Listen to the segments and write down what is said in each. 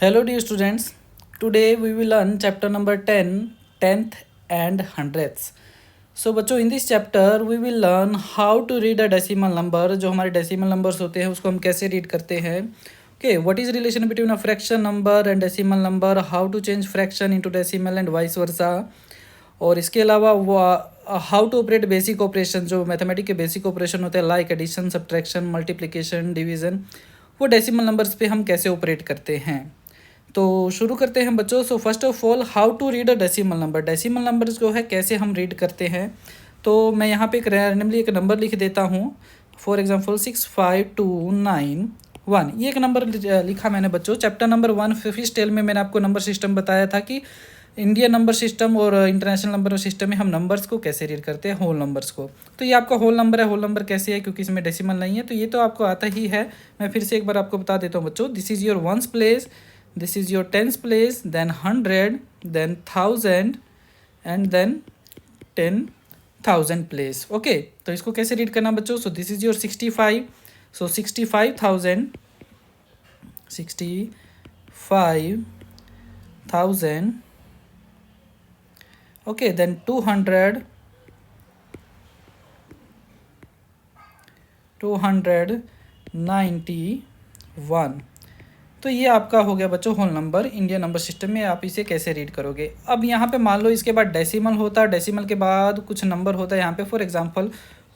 Hello dear students, today we will learn chapter number 10, 10th and 100ths. So बच्चों in this chapter we will learn how to read a decimal number. जो हमारे decimal numbers होते हैं उसको हम कैसे read करते हैं. Okay, what is relation between a fraction number and decimal number, how to change fraction into decimal and vice versa. और इसके अलावा वो how to operate basic operation, जो मैथमेटिक के बेसिक ऑपरेशन होते हैं like addition, subtraction, multiplication, division, वो decimal numbers पे हम कैसे ऑपरेट करते हैं. तो शुरू करते हैं बच्चों. So first of all how to read a decimal number. Decimal numbers जो है कैसे हम रीड करते हैं. तो मैं यहाँ पे एक रैंडमली एक नंबर लिख देता हूँ. For example 65291. ये एक नंबर लिखा मैंने बच्चों. चैप्टर नंबर 1 फिफ्थ टेल में मैंने आपको नंबर सिस्टम बताया था कि इंडियन नंबर सिस्टम और इंटरनेशनल नंबर सिस्टम में हम नंबर्स को कैसे रीड करते हैं, होल नंबर्स को. तो ये आपका होल नंबर है. होल नंबर कैसे है, क्योंकि इसमें डेसिमल नहीं है, तो ये तो आपको आता ही है. मैं फिर से एक बार आपको बता देता हूँ बच्चों. This is your ones place, this is your tens place, then 100, then 1000 and then 10,000 place. Okay, तो इसको कैसे रीड करना बच्चों. सो this is your 65. So 65,000. Okay, then 200, 291. तो ये आपका हो गया बच्चों whole number. Indian number system में आप इसे कैसे रीड करोगे. अब यहाँ पे मान लो इसके बाद डेसिमल होता है, डेसिमल के बाद कुछ नंबर होता है यहाँ पे. For example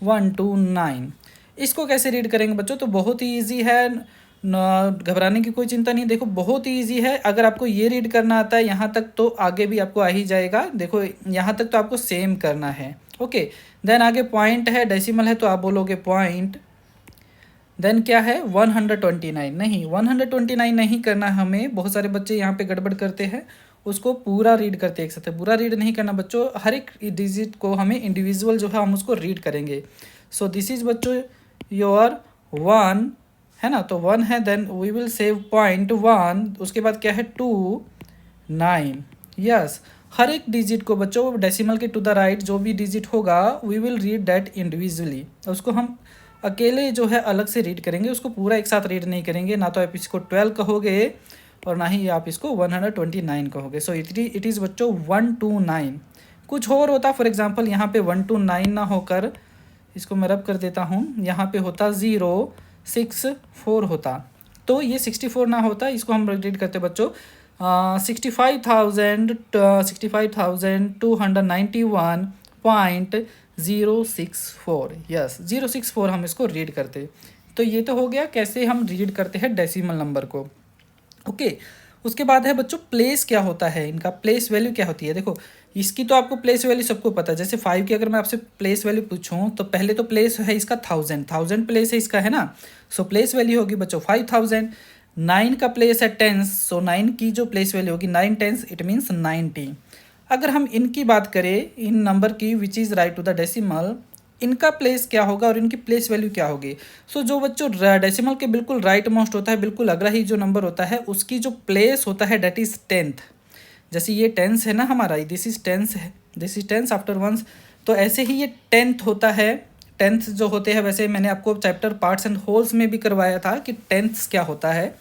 129. इसको कैसे रीड करेंगे बच्चों. तो बहुत ही ईजी है, घबराने की कोई चिंता नहीं. देखो बहुत ही ईजी है. अगर आपको ये रीड करना आता है यहाँ तक तो आगे भी आपको आ ही जाएगा. देखो यहाँ तक तो आपको सेम करना है. ओके, देन आगे पॉइंट है, डेसिमल है तो आप बोलोगे पॉइंट. देन क्या है 129. नहीं, 129 नहीं करना हमें. बहुत सारे बच्चे यहाँ पे गड़बड़ करते हैं, उसको पूरा रीड करते हैं एक साथ. पूरा रीड नहीं करना बच्चों. हर एक डिजिट को हमें इंडिविजुअल जो है हम उसको रीड करेंगे. सो दिस इज बच्चों योर 1 है ना. तो 1 है, then we will save point 1. उसके बाद क्या है 2 9. यस, हर एक डिजिट को बच्चों डेसिमल के टू द राइट जो भी डिजिट होगा we will read that individually. उसको हम अकेले जो है अलग से रीड करेंगे, उसको पूरा एक साथ रीड नहीं करेंगे. ना तो आप इसको 12 कहोगे और ना ही आप इसको 129 कहोगे. सो इट इज़ बच्चों 129. कुछ और होता, फॉर एग्जांपल यहाँ पे 129 ना होकर इसको मैं रब कर देता हूँ, यहाँ पे होता 064 होता. तो ये 64 ना होता, इसको हम रीड करते बच्चों 65,291.064. यस, 064 हम इसको रीड करते. तो ये तो हो गया कैसे हम रीड करते हैं डेसिमल नंबर को. ओके, उसके बाद है बच्चों प्लेस क्या होता है, इनका प्लेस वैल्यू क्या होती है. देखो इसकी तो आपको प्लेस वैल्यू सबको पता है. जैसे 5 की अगर मैं आपसे प्लेस वैल्यू पूछूं तो पहले तो प्लेस है इसका 1000 प्लेस है इसका, है ना. सो प्लेस वैल्यू होगी बच्चों 5000. 9 का प्लेस है टेंस, सो 9 की जो प्लेस वैल्यू होगी 9 टेंस इट मीन्स 90. अगर हम इनकी बात करें, इन नंबर की which is right to the decimal, इनका प्लेस क्या होगा और इनकी प्लेस वैल्यू क्या होगी. सो जो बच्चों डेसिमल के बिल्कुल राइट मोस्ट होता है, बिल्कुल अगला ही जो नंबर होता है उसकी जो प्लेस होता है डेट इज़ 10th. जैसे ये टेंस है ना हमारा, दिस इज टेंस है, this is tens after ones. तो ऐसे ही ये 10th होता है. 10th जो होते हैं, वैसे मैंने आपको चैप्टर पार्ट्स एंड होल्स में भी करवाया था कि 10th क्या होता है.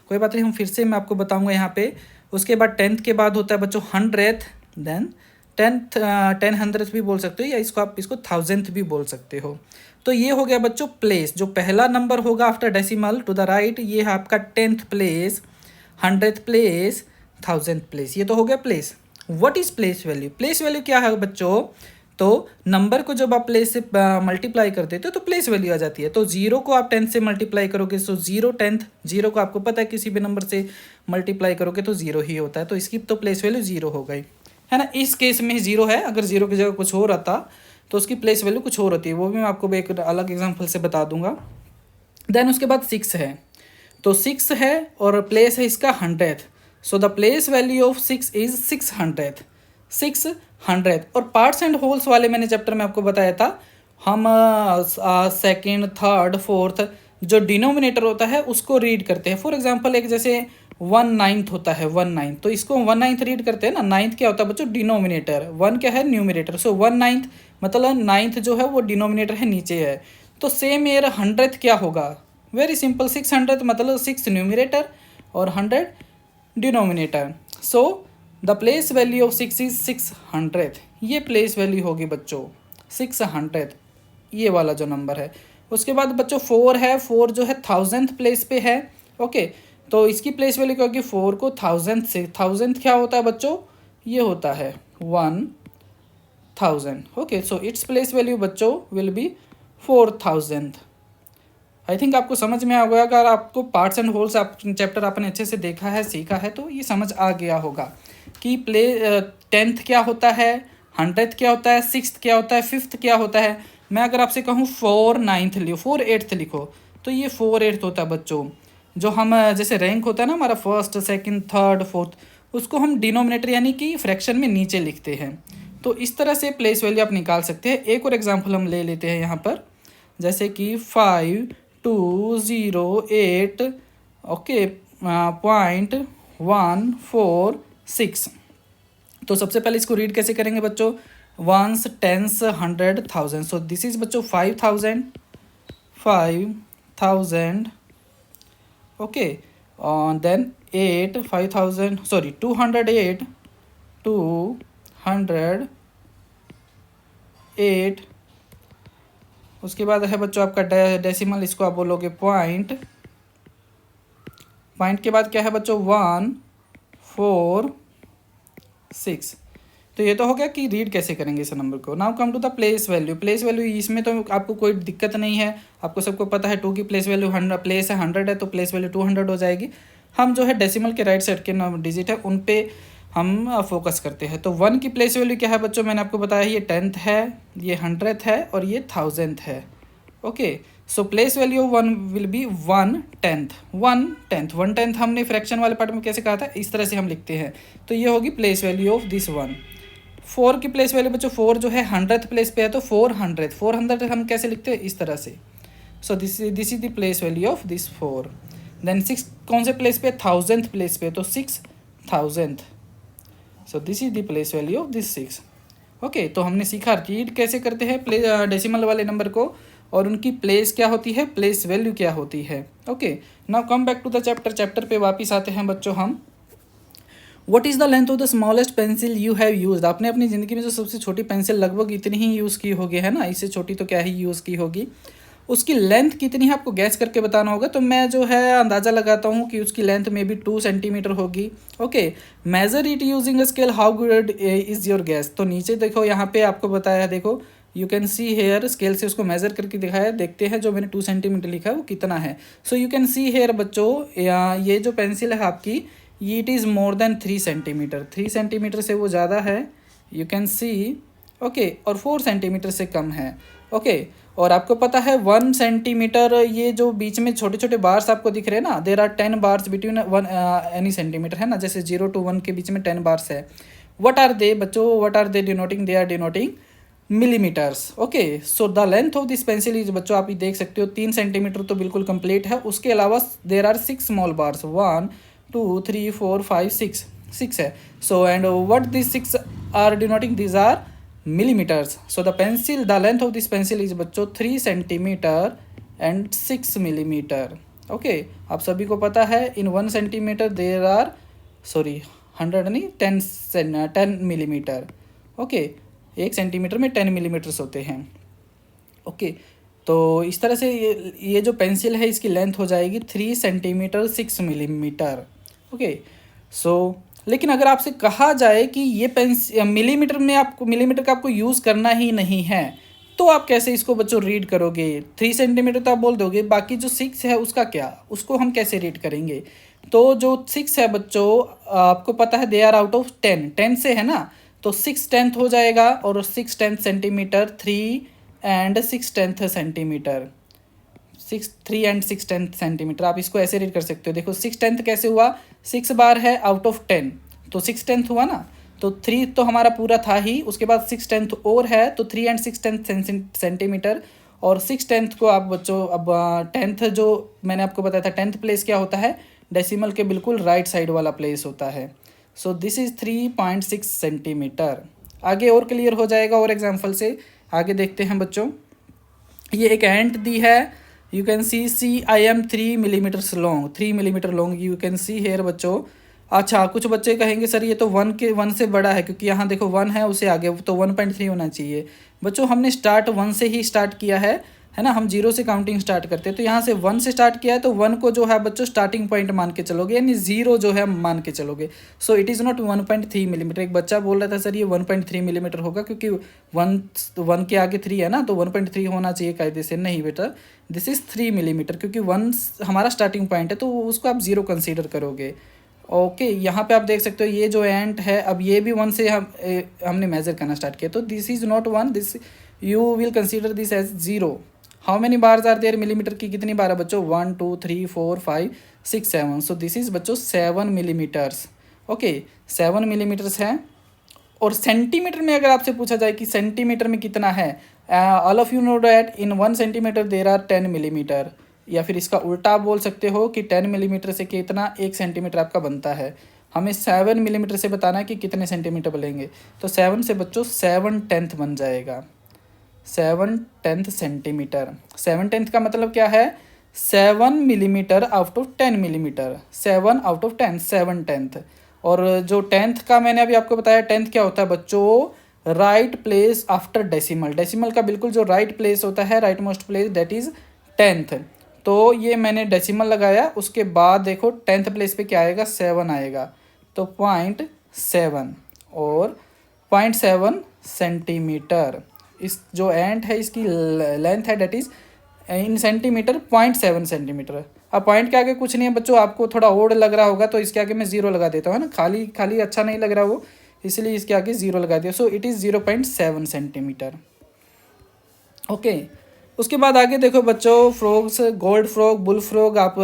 कोई बात नहीं, हम फिर से मैं आपको बताऊंगा यहाँ पे. उसके बाद 10th के बाद होता है बच्चों 100th. देन 10 भी बोल सकते हो, या इसको आप इसको 1000th भी बोल सकते हो. तो ये हो गया बच्चों प्लेस. जो पहला नंबर होगा after decimal to the right, ये है आपका 10th place, 100th place, 1000th place. ये तो हो गया place. What is place value. Place value क्या है बच्चों. तो नंबर को जब आप प्लेस से मल्टीप्लाई कर देते हो तो प्लेस वैल्यू आ जाती है. तो 0 को आप 10 से मल्टीप्लाई करोगे, सो 0 10th. 0 को आपको पता है किसी भी नंबर से मल्टीप्लाई करोगे तो 0 ही होता है, तो इसकी तो प्लेस वैल्यू 0 हो गई, है ना. इस केस में 0 है. अगर 0 की जगह कुछ और आता तो उसकी प्लेस वैल्यू कुछ और होती है, वो भी मैं आपको एक अलग एग्जाम्पल से बता दूंगा. देन उसके बाद 6 है. तो 6 है और प्लेस है इसका 100th. So the place value of 6 is 600. और पार्ट्स एंड होल्स वाले मैंने चैप्टर में आपको बताया था. हम सेकेंड, थर्ड, फोर्थ जो डिनोमिनेटर होता है उसको रीड करते हैं. फॉर एग्जांपल एक जैसे 1/9 होता है, 1/9. तो इसको 1/9 रीड करते हैं ना. 9th क्या होता है बच्चों डिनोमिनेटर, 1 क्या है न्यूमिनेटर. सो 1/9 मतलब 9th जो है वो डिनोमिनेटर है, नीचे है. तो सेम ईयर 100th क्या होगा, वेरी सिंपल 600 मतलब 6 न्यूमिनेटर और 100 denominator. So the place value of 6 is 600, ये प्लेस वैल्यू होगी बच्चों 600, ये वाला जो नंबर है। उसके बाद बच्चों 4 है, 4 जो है 1000th प्लेस पे है। ओके, तो इसकी प्लेस वैल्यू क्या होगी, 4 को 1000 से, 1000 क्या होता है बच्चों, ये होता है 1000। Okay, so its place value बच्चों विल बी 4000। आई थिंक आपको समझ में आ गया। अगर आपको पार्ट्स एंड होल्स आप चैप्टर आपने अच्छे से देखा है, सीखा है, तो ये समझ आ गया होगा कि 10th क्या होता है, 100th क्या होता है, 6th क्या होता है, 5th क्या होता है। मैं अगर आपसे कहूँ 4 9th लिखो, 4 8th लिखो, तो ये 4 8th होता है बच्चों। जो हम जैसे रैंक होता है ना हमारा, फर्स्ट सेकंड थर्ड फोर्थ, उसको हम डिनोमिनेटर यानी कि फ्रैक्शन में नीचे लिखते हैं। तो इस तरह से प्लेस वैल्यू आप निकाल सकते हैं। एक और एग्जांपल हम ले लेते हैं यहाँ पर, जैसे कि 5208 ओके 0.146। तो सबसे पहले इसको रीड कैसे करेंगे बच्चों, ones tens 100,000। So this is बच्चों 5000 ओके, देन 8 5000 सॉरी 208 उसके बाद है बच्चों आपका डेसिमल, इसको आप बोलोगे पॉइंट के बाद क्या है बच्चों 146। तो ये तो हो गया कि रीड कैसे करेंगे इस नंबर को। Now come to the place value. Place value इसमें तो आपको कोई दिक्कत नहीं है, आपको सबको पता है 2 की प्लेस वैल्यू 100, प्लेस है 100 है तो प्लेस वैल्यू 200 हो जाएगी। हम जो है डेसिमल के राइट साइड के डिजिट है उन पे हम फोकस करते हैं। तो 1 की प्लेस वैल्यू क्या है बच्चों, मैंने आपको बताया ये 10th है, ये 100th है और ये 1000th है। Okay, so place value of 1 will B 1/10। 1/10 हमने फ्रैक्शन वाले पार्ट में कैसे कहा था, इस तरह से हम लिखते हैं। तो ये होगी प्लेस वैल्यू ऑफ दिस 1। 4 की प्लेस वैल्यू बच्चों 4 जो है 100th प्लेस पे है तो 400 हम कैसे लिखते हैं, इस तरह से। So this is the place value of this 4। Then 6 कौन से प्लेस पे, 1000th प्लेस पे, तो 6000। सो this is the place value of this 6। Okay, तो हमने सीखा रीड कैसे करते हैं डेसिमल वाले नंबर को और उनकी प्लेस क्या होती है, प्लेस वैल्यू क्या होती है। Okay, now come back to the chapter पे वापस आते हैं बच्चों हम। What is the length of the smallest pencil you have used. आपने अपनी ज़िंदगी में जो सबसे छोटी पेंसिल लगभग इतनी ही यूज़ की होगी, है ना, इससे छोटी तो क्या ही यूज़ की होगी। उसकी लेंथ कितनी है आपको गैस करके बताना होगा। तो मैं जो है अंदाज़ा लगाता हूँ कि उसकी लेंथ में भी 2 सेंटीमीटर होगी। Okay, measure it using a scale, how good is your guess. तो नीचे देखो, यहाँ पे आपको बताया है, देखो you can see here, scale से उसको मेजर करके दिखाया है। देखते हैं जो मैंने 2 सेंटीमीटर लिखा है वो कितना है। So you can see here बच्चों, ये जो पेंसिल है आपकी, ये it is more than 3 centimetre. 3 centimetre से वो ज़्यादा है, यू कैन सी। ओके, और 4 सेंटीमीटर से कम है। ओके, और आपको पता है 1 सेंटीमीटर, ये जो बीच में छोटे छोटे बार्स आपको दिख रहे हैं ना, there are 10 bars between 1 any centimetre, है ना, जैसे 0 to 1 के बीच में 10 बार्स है। व्हाट आर दे बच्चों, what are they denoting, they are denoting millimetres. Okay, so the length of this pencil is बच्चों आप ये देख सकते हो 3 सेंटीमीटर तो बिल्कुल कंप्लीट है। उसके अलावा देर आर 6 स्मॉल बार्स, 1 2 3 4 5 6 है। So and what this 6 are denoting, this are millimeters. So the pencil, the length of this pencil is बच्चों 3 सेंटीमीटर एंड 6 मिलीमीटर। ओके, आप सभी को पता है in 1 centimetre there are, sorry 100 नहीं, 10 millimetre. Okay, 1 centimetre में 10 millimetres होते हैं। ओके, तो इस तरह से ये जो पेंसिल है इसकी लेंथ हो जाएगी 3 सेंटीमीटर 6 मिलीमीटर। ओके, सो लेकिन अगर आपसे कहा जाए कि ये मिलीमीटर में आपको, मिलीमीटर का आपको यूज़ करना ही नहीं है, तो आप कैसे इसको बच्चों रीड करोगे। 3 सेंटीमीटर तो आप बोल दोगे, बाकी जो 6 है उसका क्या, उसको हम कैसे रीड करेंगे। तो जो 6 है बच्चों, आपको पता है दे आर आउट ऑफ 10 से है ना, तो 6/10 हो जाएगा, और 6/10 centimetre, 3 and 6/10 centimetre, 3 and 6/10 centimetre. आप इसको ऐसे रीड कर सकते हो। देखो 6/10 कैसे हुआ, 6 बार है आउट ऑफ 10 तो 6/10 हुआ ना, तो 3 तो हमारा पूरा था ही, उसके बाद 6/10 और है तो 3 and 6/10 सेंटीमीटर। और 6/10 को आप बच्चों, अब 10th जो मैंने आपको बताया था, 10th प्लेस क्या होता है, डेसिमल के बिल्कुल राइट साइड वाला प्लेस होता है। So this is 3.6 centimetre. आगे और क्लियर हो जाएगा और एग्जाम्पल से आगे देखते हैं बच्चों। ये एक एंट दी है, you can see I am 3 millimetres long, 3 millimetre long, you can see here बच्चों अच्छा, कुछ बच्चे कहेंगे सर ये तो 1 से बड़ा है, क्योंकि यहाँ देखो 1 है, उससे आगे तो 1.3 होना चाहिए। बच्चों हमने स्टार्ट 1 से ही स्टार्ट किया है ना, हम 0 से काउंटिंग स्टार्ट करते हैं, तो यहाँ से 1 से स्टार्ट किया है, तो 1 को जो है बच्चों स्टार्टिंग पॉइंट मान के चलोगे, यानी 0 जो है मान के चलोगे। सो इट इज़ नॉट 1.3 मिलीमीटर। एक बच्चा बोल रहा था सर ये 1.3 मिलीमीटर होगा, क्योंकि 1 के आगे 3 है ना, तो 1.3 होना चाहिए कायदे से। नहीं बेटा, दिस इज़ 3 मिलीमीटर, क्योंकि 1 हमारा स्टार्टिंग पॉइंट है, तो उसको आप 0 कंसीडर करोगे। ओके, यहाँ पे आप देख सकते हो ये जो एंट है, अब ये भी 1 से हमने मेजर करना स्टार्ट किया, तो this is not 1, this you will consider this as 0। How many bars are there, millimetre की कितनी बार है बच्चों, 1 2 3 4 5 6 7, सो दिस इज़ बच्चों 7 मिलीमीटर्स। ओके, 7 मिलीमीटर्स हैं। और सेंटीमीटर में अगर आपसे पूछा जाए कि सेंटीमीटर में कितना है, all of you know that in 1 centimetre there are 10 millimetre, या फिर इसका उल्टा आप बोल सकते हो कि 10 मिलीमीटर से कितना 1 सेंटीमीटर आपका बनता है। हमें 7 मिलीमीटर से बताना है कि कितने सेंटीमीटर बनेंगे, तो 7 से बच्चों 7/10 बन जाएगा, 7/10 सेंटीमीटर। 7/10 का मतलब क्या है, 7 millimetre out of 10 millimetre, 7 out of 10, 7/10। और जो 10th का मैंने अभी आपको बताया, 10th क्या होता है बच्चों, right place after decimal. Decimal का बिल्कुल जो राइट प्लेस होता है, right most place, that is 10th। तो ये मैंने डेसिमल लगाया, उसके बाद देखो 10th प्लेस पे क्या आएगा, 7 आएगा, तो 0.7 और 0.7 सेंटीमीटर। इस जो एंट है इसकी लेंथ है, that is in centimetre 0.7 centimetre. अब पॉइंट के आगे कुछ नहीं है बच्चों, आपको थोड़ा ओड लग रहा होगा तो इसके आगे मैं 0 लगा देता हूँ, है ना, खाली खाली अच्छा नहीं लग रहा वो, इसलिए इसके आगे 0 लगा दिया। सो इट इज़ 0.7 सेंटीमीटर। ओके, उसके बाद आगे देखो बच्चों, frogs, gold frog, bull frog, आप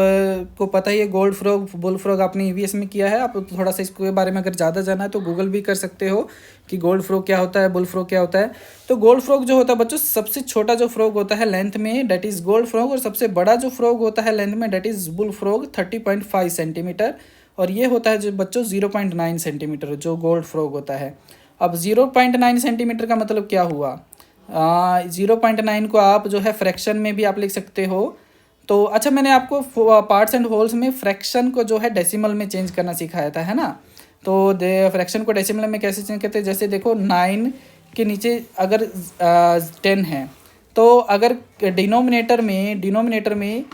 को पता ही है गोल्ड फ्रॉग, बुल फ्रॉग आपने ईवीएस में किया है। आप थोड़ा सा इसके बारे में अगर ज़्यादा जाना है तो गूगल भी कर सकते हो कि गोल्ड फ्रॉग क्या होता है, बुल फ्रॉग क्या होता है। तो गोल्ड फ्रॉग जो होता है बच्चों, सबसे छोटा जो फ्रॉग होता है लेंथ में, डेट इज़ गोल्ड फ्रॉग, और सबसे बड़ा जो फ्रॉग होता है लेंथ में, that is bull frog, 30.5 centimetre. और ये होता है जो बच्चों 0.9 सेंटीमीटर जो गोल्ड फ्रॉग होता है। अब 0.9 सेंटीमीटर का मतलब क्या हुआ, 0.9 को आप जो है फ्रैक्शन में भी आप लिख सकते हो। तो अच्छा, मैंने आपको पार्ट्स एंड होल्स में फ्रैक्शन को जो है डेसिमल में चेंज करना सिखाया था, है ना। तो फ्रैक्शन को डेसिमल में कैसे चेंज करते हैं, जैसे देखो 9 के नीचे अगर 10 है, तो अगर डिनोमिनेटर में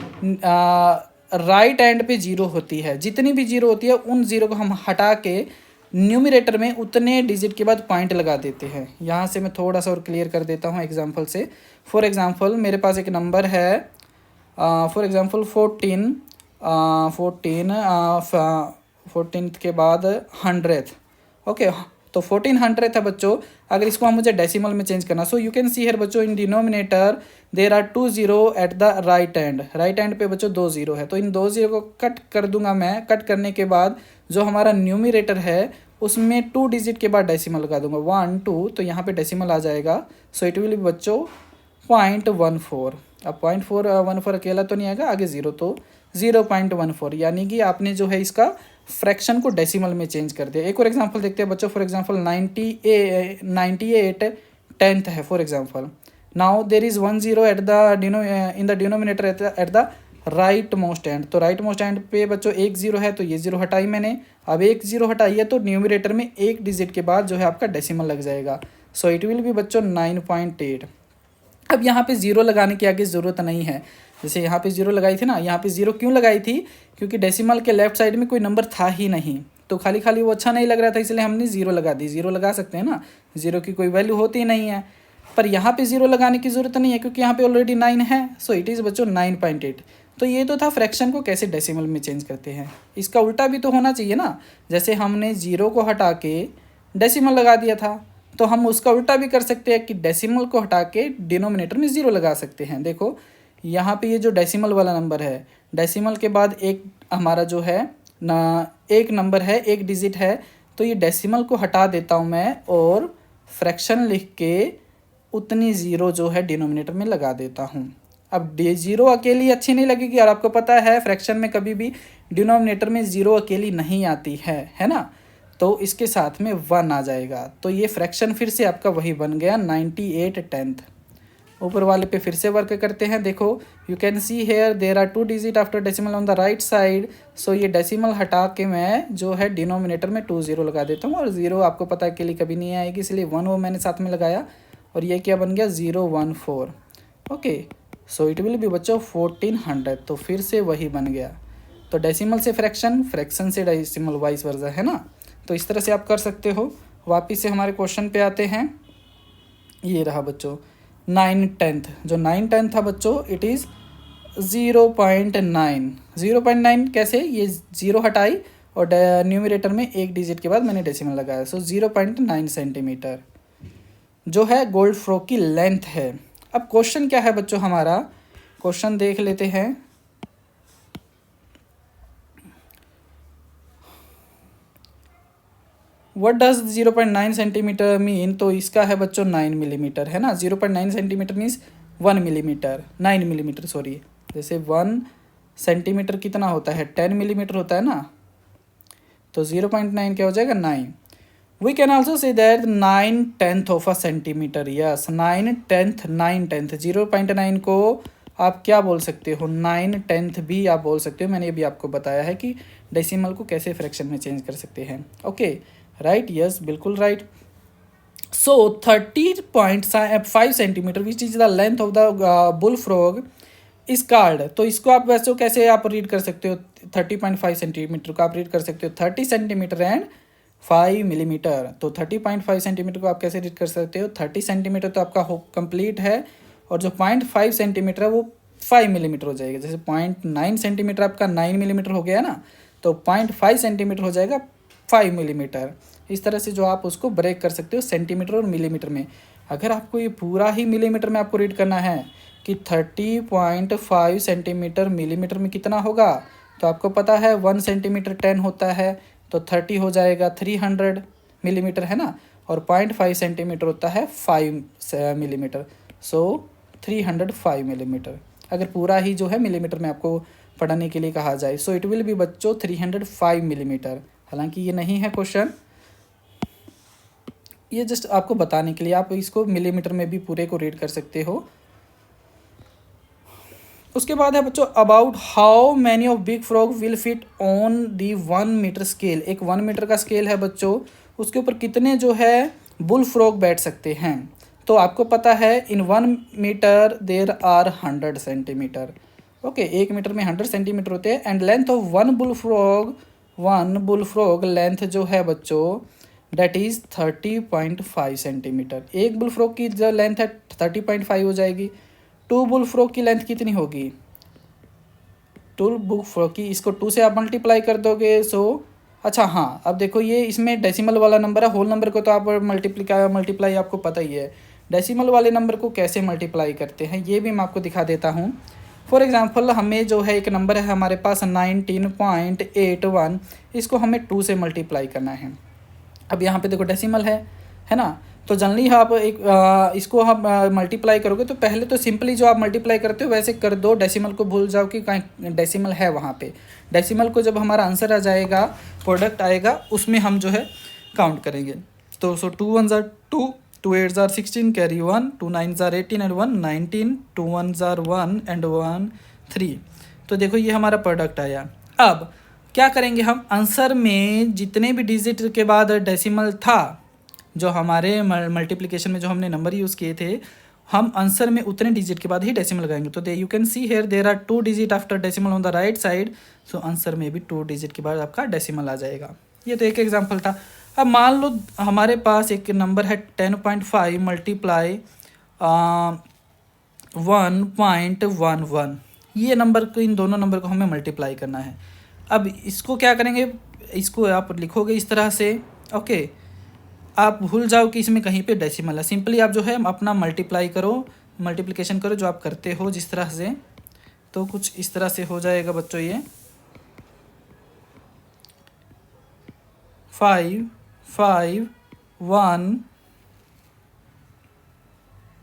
राइट एंड पे 0 होती है, जितनी भी 0 होती है उन 0 को हम हटा के न्यूमरेटर में उतने डिजिट के बाद पॉइंट लगा देते हैं। यहाँ से मैं थोड़ा सा और क्लियर कर देता हूँ एग्जांपल से। फॉर एग्जांपल मेरे पास एक नंबर है, फॉर एग्जांपल 14, 14 के बाद 100। ओके, तो 1400 है बच्चों। अगर इसको हम मुझे डेसिमल में चेंज करना, so you can see here बच्चों, in denominator there are 2 0 at the right end. Right end पे बच्चों 2 0 है, तो इन 2 0 को कट कर दूंगा मैं। कट करने के बाद जो हमारा न्यूमिनेटर है उसमें 2 डिजिट के बाद डेसिमल लगा दूंगा, 1 2, तो यहाँ पे डेसिमल आ जाएगा। सो इट विल बी बच्चों 0.14। अब 0.414 अकेला तो नहीं आएगा, आगे 0, तो 0.14, यानी कि आपने जो है इसका फ्रैक्शन को डेसिमल में चेंज कर दिया। एक और एग्जांपल देखते हैं बच्चों। फॉर एग्जांपल 98 10th है for example. Now there is 1 0 at the in the denominator eight the right most and. तो राइट मोस्ट एंड पे बच्चों 1 0 है, तो ये 0 हटाई मैंने। अब 1 0 हटाई है तो न्यूमरेटर में 1 डिजिट के बाद जो है आपका डेसिमल लग जाएगा। सो इट विल बी बच्चों 9.8। अब यहाँ पे 0 लगाने की आगे ज़रूरत नहीं है। जैसे यहाँ पे 0 लगाई थी ना, यहाँ पे 0 क्यों लगाई थी, क्योंकि डेसिमल के लेफ्ट साइड में कोई नंबर था ही नहीं, तो खाली खाली वो अच्छा नहीं लग रहा था, इसलिए हमने 0 लगा दी। 0 लगा सकते हैं ना, 0 की कोई वैल्यू होती ही नहीं है। पर यहाँ पे 0 लगाने की ज़रूरत नहीं है, क्योंकि यहाँ पे ऑलरेडी 9 है। सो इट इज़ बच्चों 9.8। तो ये तो था फ्रैक्शन को कैसे डेसिमल में चेंज करते हैं। इसका उल्टा भी तो होना चाहिए ना, जैसे हमने 0 को हटा के डेसिमल लगा दिया था, तो हम उसका उल्टा भी कर सकते हैं कि डेसिमल को हटा के डिनोमिनेटर में 0 लगा सकते हैं। देखो यहाँ पे ये जो डेसिमल वाला नंबर है, डेसिमल के बाद एक हमारा जो है ना एक नंबर है, एक डिजिट है, तो ये डेसिमल को हटा देता हूँ मैं और फ्रैक्शन लिख के उतनी 0 जो है डिनोमिनेटर में लगा देता हूँ। अब 0 अकेली अच्छी नहीं लगेगी, और आपको पता है फ्रैक्शन में कभी भी डिनोमिनेटर में 0 अकेली नहीं आती है ना, तो इसके साथ में 1 आ जाएगा। तो ये फ्रैक्शन फिर से आपका वही बन गया 98 10th। ऊपर वाले पे फिर से वर्क करते हैं। देखो you can see here there are 2 digit after decimal on the right side. So ये डेसिमल हटा के मैं जो है डिनोमिनेटर में 2 0 लगा देता हूँ, और 0 आपको पता है के लिए कभी नहीं आएगी, इसलिए 1 वो मैंने साथ में लगाया, और ये क्या बन गया 014। Okay, so it will be बच्चों 1400। तो फिर से वही बन गया। तो डेसिमल से फ्रैक्शन, फ्रैक्शन से डेसिमल, वाइस वर्सा, है ना। तो इस तरह से आप कर सकते हो। वापिस से हमारे क्वेश्चन पे आते हैं। ये रहा बच्चों 9/10। जो 9/10 था बच्चों, इट इज़ 0.9। 0.9 कैसे, ये 0 हटाई और न्यूमरेटर में एक डिजिट के बाद मैंने डेसिमल लगाया। सो 0.9 सेंटीमीटर जो है गोल्ड फ्रॉग की लेंथ है। अब क्वेश्चन क्या है बच्चों हमारा, क्वेश्चन देख लेते हैं। व्हाट डज 0.9 सेंटीमीटर मीन, तो इसका है बच्चों 9 मिलीमीटर, है ना। 0.9 centimetre means 1 millimetre, 9 millimetre sorry. जैसे 1 सेंटीमीटर कितना होता है, 10 मिलीमीटर होता है ना। तो 0.9 क्या हो जाएगा 9। We can also say that 9/10 of a centimetre. Yes 9/10 0.9 को आप क्या बोल सकते हो, 9/10 भी आप बोल सकते हो। मैंने अभी आपको बताया है कि डेसिमल को कैसे फ्रैक्शन में चेंज कर सकते हैं। ओके राइट, यस बिल्कुल right. So 30.5 centimetre which is the length of the bull frog इस कार्ड। तो इसको आप वैसे कैसे आप रीड कर सकते हो, 30.5 सेंटीमीटर को आप रीड कर सकते हो 30 सेंटीमीटर एंड 5 मिलीमीटर। तो 30.5 सेंटीमीटर को आप कैसे रीड कर सकते हो, 30 सेंटीमीटर तो आपका कंप्लीट है, और जो 0.5 सेंटीमीटर है वो 5 मिलीमीटर हो जाएगा। जैसे 0.9 सेंटीमीटर आपका 9 मिलीमीटर हो गया ना, तो 0.5 सेंटीमीटर हो जाएगा 5 मिलीमीटर। इस तरह से जो आप उसको ब्रेक कर सकते हो सेंटीमीटर और मिलीमीटर में। अगर आपको ये पूरा ही मिलीमीटर में आपको रीड करना है कि 30.5 सेंटीमीटर मिलीमीटर में कितना होगा, तो आपको पता है 1 सेंटीमीटर 10 होता है, तो 30 हो जाएगा 300 मिलीमीटर, है ना। और 0.5 सेंटीमीटर होता है 5 मिलीमीटर, सो 305 मिलीमीटर। अगर पूरा ही जो है मिलीमीटर में आपको पढ़ने के लिए कहा जाए, सो इट विल बी बच्चों 305 मिलीमीटर। हालांकि ये नहीं है क्वेश्चन, ये जस्ट आपको बताने के लिए, आप इसको मिलीमीटर में भी पूरे को रीड कर सकते हो। उसके बाद है बच्चों about how many of big frog will fit on the 1 metre scale. एक 1 मीटर का स्केल है बच्चों, उसके ऊपर कितने जो है बुल फ्रॉग बैठ सकते हैं। तो आपको पता है in 1 metre there are 100 centimetre. Okay, 1 metre में 100 सेंटीमीटर होते हैं। And length of 1 bull frog length जो है बच्चों डेट इज़ 30.5 सेंटीमीटर। एक बुल फ्रॉग की जो लेंथ है 30.5 हो जाएगी। 2 बुल फ्रॉग की लेंथ कितनी होगी, 2 बुल फ्रॉग की, इसको 2 से आप मल्टीप्लाई कर दोगे। सो अच्छा हाँ, अब देखो ये इसमें डेसिमल वाला नंबर है, होल नंबर को तो आप मल्टीप्लाई आपको पता ही है। डेसिमल वाले नंबर को कैसे मल्टीप्लाई करते हैं ये भी मैं आपको दिखा देता हूँ। फॉर एग्जांपल हमें जो है एक नंबर है हमारे पास 19.81, इसको हमें 2 से मल्टीप्लाई करना है। अब यहाँ पे देखो डेसिमल है ना। तो जनरली आप इसको हम मल्टीप्लाई करोगे तो पहले तो सिंपली जो आप मल्टीप्लाई करते हो वैसे कर दो, डेसिमल को भूल जाओ कि कहीं डेसिमल है वहाँ पे। डेसिमल को जब हमारा आंसर आ जाएगा, प्रोडक्ट आएगा, उसमें हम जो है काउंट करेंगे। तो 2 1 ज़ार 2, 2 8 ज़ार 16, कैरी 1, 2 9 ज़ार 18 एंड 1 19, 2 1 ज़ार 1 एंड 1 3। तो देखो ये हमारा प्रोडक्ट आया। अब क्या करेंगे हम, आंसर में जितने भी डिजिट के बाद डेसिमल था, जो हमारे मल्टीप्लिकेशन में जो हमने नंबर यूज़ किए थे, हम आंसर में उतने डिजिट के बाद ही डेसिमल लगाएंगे। तो you can see here there are 2 digit after decimal on the right side, so answer में भी 2 डिजिट के बाद आपका डेसिमल आ जाएगा। ये तो एक एग्जांपल था। अब मान लो हमारे पास एक नंबर है 10.5 मल्टीप्लाई 1.11। ये नंबर को, इन दोनों नंबर को हमें मल्टीप्लाई करना है। अब इसको क्या करेंगे, इसको आप लिखोगे इस तरह से। ओके, आप भूल जाओ कि इसमें कहीं पे डेसिमल है, सिंपली आप जो है अपना मल्टीप्लाई करो, मल्टीप्लिकेशन करो जो आप करते हो जिस तरह से। तो कुछ इस तरह से हो जाएगा बच्चों, ये 5 5 1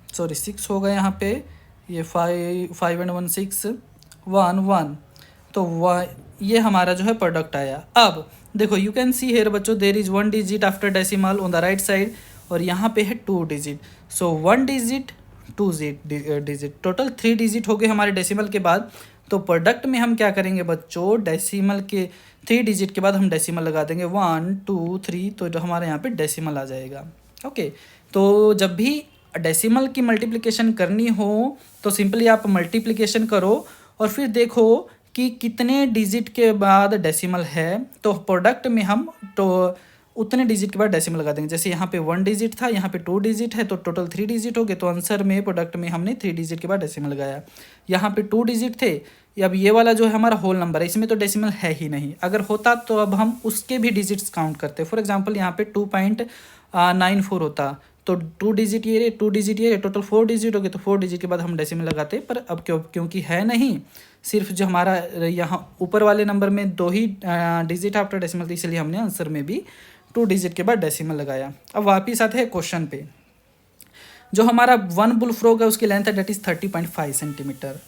सॉरी 6 हो गया यहाँ पे, ये 5 एंड 1 6 1 1। तो ये हमारा जो है प्रोडक्ट आया। अब देखो यू कैन सी हेयर बच्चों देर is 1 digit after decimal on the right side, और यहाँ पे है 2 डिजिट। सो 1 डिजिट 2 डिजिट, टोटल 3 डिजिट हो गए हमारे डेसिमल के बाद। तो प्रोडक्ट में हम क्या करेंगे बच्चों, डेसिमल के 3 डिजिट के बाद हम डेसिमल लगा देंगे 1 2 3, तो जो हमारे यहाँ पे डेसिमल आ जाएगा। ओके, तो जब भी डेसिमल की मल्टीप्लिकेशन करनी हो तो सिंपली आप मल्टीप्लिकेशन करो और फिर देखो कि कितने डिजिट के बाद डेसिमल है, तो प्रोडक्ट में हम तो उतने डिजिट के बाद डेसिमल लगा देंगे। जैसे यहाँ पे 1 डिजिट था, यहाँ पे 2 डिजिट है, तो टोटल 3 डिजिट हो गए। तो आंसर में प्रोडक्ट में हमने 3 डिजिट के बाद डेसिमल लगाया। यहाँ पे 2 डिजिट थे, अब ये वाला जो है हमारा होल नंबर है, इसमें तो डेसिमल है ही नहीं। अगर होता तो अब हम उसके भी डिजिट्स काउंट करते। फॉर एग्जाम्पल यहाँ पे 2.94 होता, तो 2 डिजिट ये 2 डिजिट ये, टोटल 4 डिजिट हो गए, तो 4 डिजिट के बाद हम डेसिमल लगाते। पर अब क्योंकि है नहीं, सिर्फ जो हमारा यहाँ ऊपर वाले नंबर में 2 ही डिजिट आफ्टर डेसिमल, तो इसलिए हमने आंसर में भी 2 डिजिट के बाद डेसिमल लगाया। अब वापिस आते हैं क्वेश्चन पे। जो हमारा 1 बुल फ्रॉग है उसकी लेंथ है डेट इज़ 30.5 सेंटीमीटर।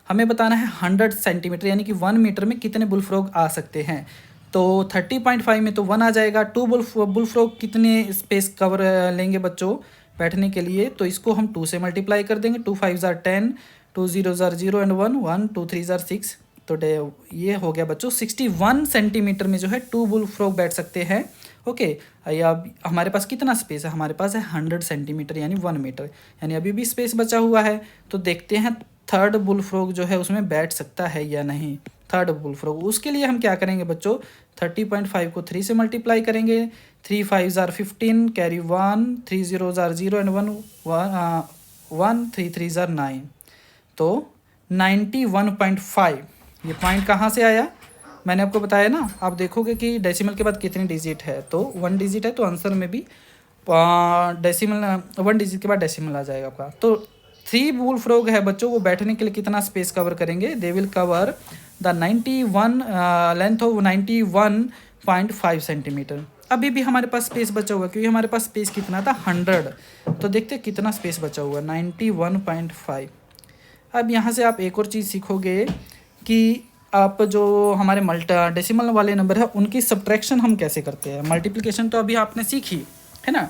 हमें बताना है 100 सेंटीमीटर यानी कि 1 मीटर में कितने बुल फ्रॉग आ सकते हैं। तो 30.5 में तो 1 आ जाएगा। 2 बुल फ्रॉग कितने स्पेस कवर लेंगे बच्चों बैठने के लिए, तो इसको हम 2 से मल्टीप्लाई कर देंगे। 2 5 ज़ार 10, 2 0 ज़ार 0 एंड 1 1, 2 3 ज़ार 6, तो ये हो गया बच्चों 61 सेंटीमीटर में जो है 2 बुल फ्रॉग बैठ सकते हैं। ओके, अब हमारे पास कितना स्पेस है, हमारे पास है 100 सेंटीमीटर यानी 1 मीटर, यानी अभी भी स्पेस बचा हुआ है। तो देखते हैं थर्ड बुल फ्रॉग जो है उसमें बैठ सकता है या नहीं। थर्ड बुल फ्रॉग, उसके लिए हम क्या करेंगे बच्चों, 30.5 को 3 से मल्टीप्लाई करेंगे। 3 5 ज़ार 15, कैरी 1, 3 0 ज़ार 0 एंड 1 3 3 ज़ार 9, तो 91.5। ये पॉइंट कहाँ से आया, मैंने आपको बताया ना। आप देखोगे कि डेसिमल के बाद कितनी डिजिट है, तो 1 डिजिट है, तो आंसर में भी डेसिमल 1 डिजिट के बाद डेसिमल आ जाएगा आपका। तो 3 बुल फ्रॉग है बच्चों, वो बैठने के लिए कितना स्पेस कवर करेंगे, they will cover the 91 length of 91.5 centimetre. अभी भी हमारे पास स्पेस बचा हुआ, क्योंकि हमारे पास स्पेस कितना था 100। तो देखते कितना स्पेस बचा हुआ 91.5। अब यहाँ से आप एक और चीज़ सीखोगे कि आप जो हमारे डेसिमल वाले नंबर है उनकी सब्ट्रैक्शन हम कैसे करते हैं। मल्टीप्लिकेशन तो अभी आपने सीखी है ना,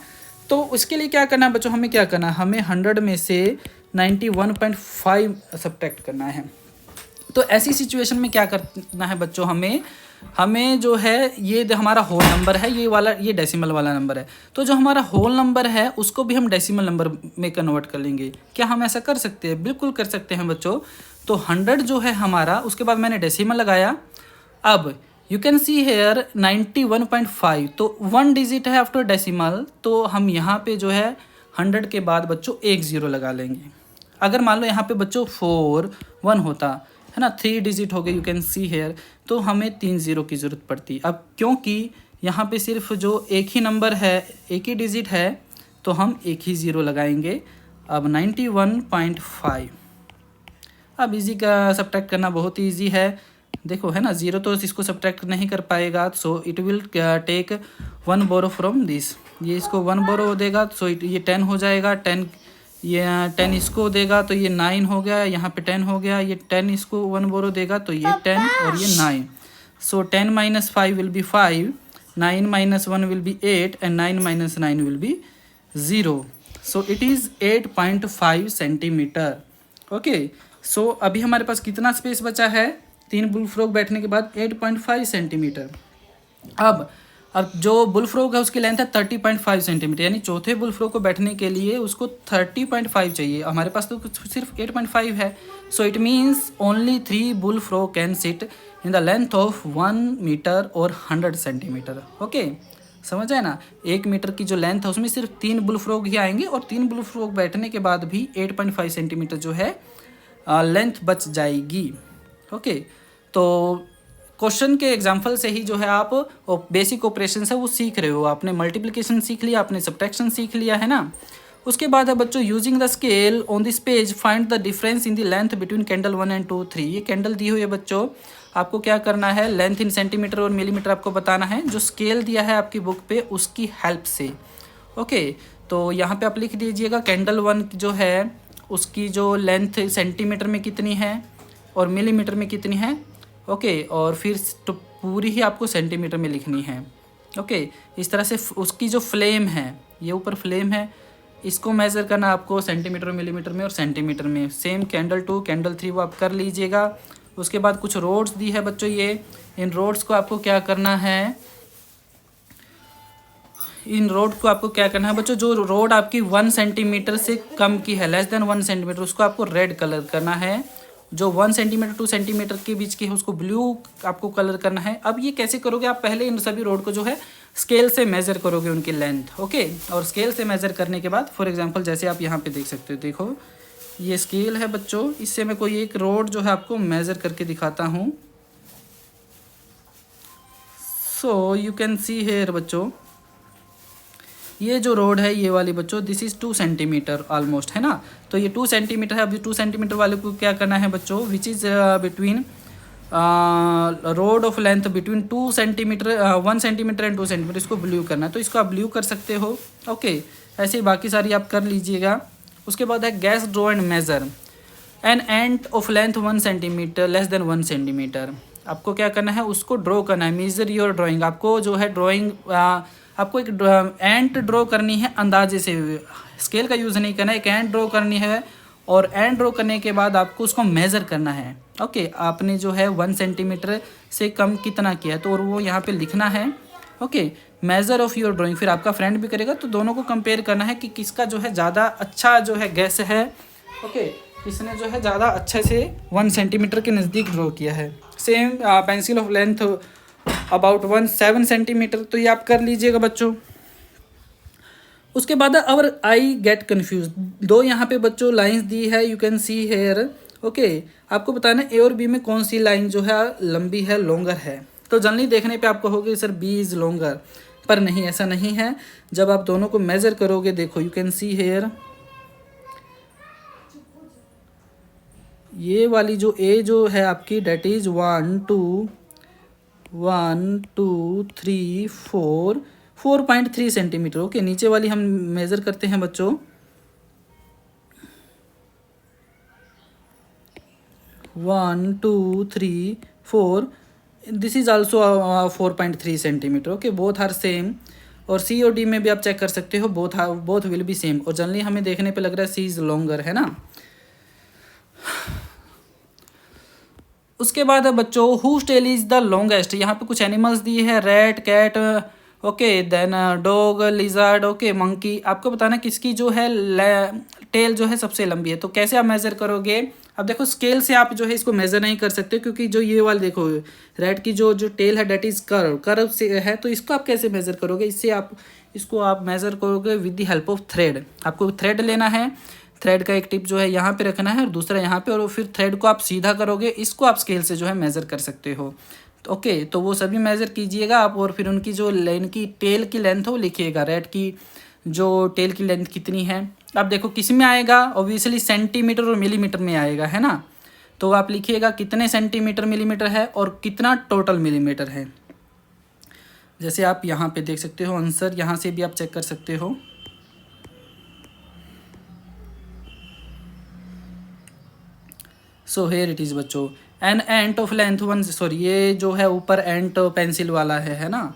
तो उसके लिए क्या करना है बच्चों, हमें क्या करना है, हमें 100 में से 91.5 सब्ट्रैक्ट करना है। तो ऐसी सिचुएशन में क्या करना है बच्चों, हमें जो है ये हमारा होल नंबर है, ये डेसिमल वाला नंबर है, तो जो हमारा होल नंबर है उसको भी हम डेसिमल नंबर में कन्वर्ट कर लेंगे। क्या हम ऐसा कर सकते हैं, बिल्कुल कर सकते हैं बच्चों। तो 100 जो है हमारा, उसके बाद मैंने डेसिमल लगाया। अब यू कैन सी हेयर 91.5, तो 1 डिजिट है आफ्टर डेसिमल, तो हम यहाँ पे जो है 100 के बाद बच्चों 1 0 लगा लेंगे। अगर मान लो यहाँ पे बच्चों 4 1 होता है ना, 3 डिजिट हो गए, यू कैन सी हेयर, तो हमें 3 0 की ज़रूरत पड़ती। अब क्योंकि यहाँ पे सिर्फ जो एक ही नंबर है, एक ही डिजिट है, तो हम एक ही 0 लगाएंगे। अब 91.5। अब इजी का सब्ट्रैक्ट करना बहुत ही ईजी है, देखो है ना, 0 तो इसको सब्ट्रैक्ट नहीं कर पाएगा, so it will take 1 borrow from this. ये इसको 1 बोरो देगा, सो ये 10 हो जाएगा। 10 ये 10 इसको देगा, तो ये 9 हो गया। यहाँ पे 10 हो गया, ये 10 इसको 1 बोरो देगा, तो ये 10 और ये 9। So 10 minus 5 will be 5, 9 minus 1 will be 8 and 9 minus 9 will be 0। So it is 8.5 centimetre. Okay, so अभी हमारे पास कितना स्पेस बचा है, 3 बुल फ्रॉग बैठने के बाद 8.5 सेंटीमीटर। अब जो बुल फ्रॉग है उसकी लेंथ है 30.5 सेंटीमीटर, यानी चौथे बुल फ्रॉग को बैठने के लिए उसको 30.5 चाहिए। हमारे पास तो सिर्फ 8.5 है। So it means only 3 bull frog can sit in the length of 1 metre और 100 सेंटीमीटर। ओके, समझ आए ना, 1 मीटर की जो लेंथ है उसमें सिर्फ 3 बुल फ्रॉग ही आएंगे, और 3 बुल फ्रॉग बैठने के बाद भी 8.5 सेंटीमीटर जो है लेंथ बच जाएगी। ओके, तो क्वेश्चन के एग्जाम्पल से ही जो है आप बेसिक ऑपरेशन है वो सीख रहे हो। आपने मल्टीप्लिकेशन सीख लिया, आपने सब्ट्रैक्शन सीख लिया है ना। उसके बाद है बच्चों, using the scale on this page find the difference in the length between candle 1 and 2 3। ये कैंडल दी हुई है बच्चों, आपको क्या करना है, लेंथ इन सेंटीमीटर और मिलीमीटर आपको बताना है। जो स्केल दिया है आपकी बुक पे उसकी हेल्प से। ओके, तो यहाँ पे आप लिख दीजिएगा कैंडल 1 जो है उसकी जो लेंथ सेंटीमीटर में कितनी है और मिलीमीटर में कितनी है। ओके, और फिर तो पूरी ही आपको सेंटीमीटर में लिखनी है। ओके, इस तरह से उसकी जो फ्लेम है, ये ऊपर फ्लेम है, इसको मेज़र करना आपको सेंटीमीटर मिलीमीटर में और सेंटीमीटर में। सेम कैंडल 2 कैंडल 3 वो आप कर लीजिएगा। उसके बाद कुछ रोड्स दी है बच्चों, ये इन रोड्स को आपको क्या करना है, इन रोड को आपको क्या करना है बच्चों, जो रोड आपकी 1 सेंटीमीटर से कम की है, लेस देन 1 सेंटीमीटर, उसको आपको रेड कलर करना है। जो 1 सेंटीमीटर 2 सेंटीमीटर के बीच की है उसको ब्लू आपको कलर करना है। अब ये कैसे करोगे आप, पहले इन सभी रोड को जो है स्केल से मेज़र करोगे उनकी लेंथ, ओके। और स्केल से मेज़र करने के बाद फॉर एग्जांपल जैसे आप यहाँ पे देख सकते हो, देखो ये स्केल है बच्चों, इससे मैं कोई एक रोड जो है आपको मेज़र करके दिखाता हूँ। So you can see here बच्चों, ये जो रोड है ये वाली बच्चों, दिस इज़ 2 सेंटीमीटर ऑलमोस्ट, है ना। तो ये 2 सेंटीमीटर है। अभी 2 सेंटीमीटर वाले को क्या करना है बच्चों, which is between road of length between 2 centimetre 1 centimetre and 2 centimetre, इसको ब्लू करना है। तो इसको आप ब्लू कर सकते हो, ओके। ऐसे ही बाकी सारी आप कर लीजिएगा। उसके बाद है guess draw and measure an end of length 1 centimetre less than 1 centimetre. आपको क्या करना है, उसको ड्रॉ करना है, मेजर योर ड्राइंग। आपको जो है ड्राइंग आपको एक एंट ड्रॉ करनी है अंदाजे से, स्केल का यूज़ नहीं करना है, एक एंट ड्रॉ करनी है। और एंट ड्रॉ करने के बाद आपको उसको मेज़र करना है, ओके। आपने जो है 1 सेंटीमीटर से कम कितना किया है तो वो यहाँ पे लिखना है, okay. Measure of your drawing, फिर आपका फ्रेंड भी करेगा तो दोनों को कंपेयर करना है कि किसका जो है ज़्यादा अच्छा जो है गैस है, ओके। किसने जो है ज़्यादा अच्छे से 1 सेंटीमीटर के नज़दीक ड्रॉ किया है। Same pencil of length about 7 centimetre, तो ये आप कर लीजिएगा बच्चों। उसके बाद अवर आई गेट कन्फ्यूज, 2 यहाँ पे बच्चों लाइंस दी है, you can see here, okay. आपको बताना है ए और बी में कौन सी लाइन जो है लंबी है, लॉन्गर है। तो जनरली देखने पे आपको होगी सर बी इज़ लॉन्गर, पर नहीं, ऐसा नहीं है। जब आप दोनों को मेज़र करोगे, देखो यू कैन सी हेयर, ये वाली जो ए जो है आपकी डेट इज़ 1 2 3 4 4.3 सेंटीमीटर, ओके। नीचे वाली हम मेज़र करते हैं बच्चों, 1 2 3 4, this is also 4.3 centimetre, okay. Both are same. और सी और डी में भी आप चेक कर सकते हो, बोथ विल बी सेम। और जनरली हमें देखने पे लग रहा है सी इज़ लॉन्गर, है ना। उसके बाद है बच्चों whose tail is the longest. यहाँ पे कुछ एनिमल्स दिए हैं, rat, cat, okay, then dog, lizard, okay, monkey. आपको बताना किसकी जो है टेल जो है सबसे लंबी है। तो कैसे आप मेज़र करोगे, अब देखो स्केल से आप जो है इसको मेज़र नहीं कर सकते, क्योंकि जो ये वाले देखो रैट की जो टेल है डेट इज़ कर्व से है। तो इसको आप कैसे मेज़र करोगे, इससे आप इसको आप मेज़र करोगे with the help of thread. आपको थ्रेड लेना है, थ्रेड का एक टिप जो है यहाँ पे रखना है और दूसरा यहाँ पे, और फिर थ्रेड को आप सीधा करोगे, इसको आप स्केल से जो है मेज़र कर सकते हो। तो ओके, तो वो सभी मेज़र कीजिएगा आप, और फिर उनकी जो इनकी टेल की लेंथ हो लिखिएगा, रेड की जो टेल की लेंथ कितनी है। अब देखो किस में आएगा, ऑब्वियसली सेंटीमीटर और मिलीमीटर में आएगा, है ना। तो आप लिखिएगा कितने सेंटीमीटर मिलीमीटर है और कितना टोटल मिलीमीटर है। जैसे आप यहाँ पे देख सकते हो आंसर, यहाँ से भी आप चेक कर सकते हो। सो हेयर इट इज़ बच्चों, an ant of length 1, sorry ये जो है ऊपर एंट पेंसिल वाला है ना।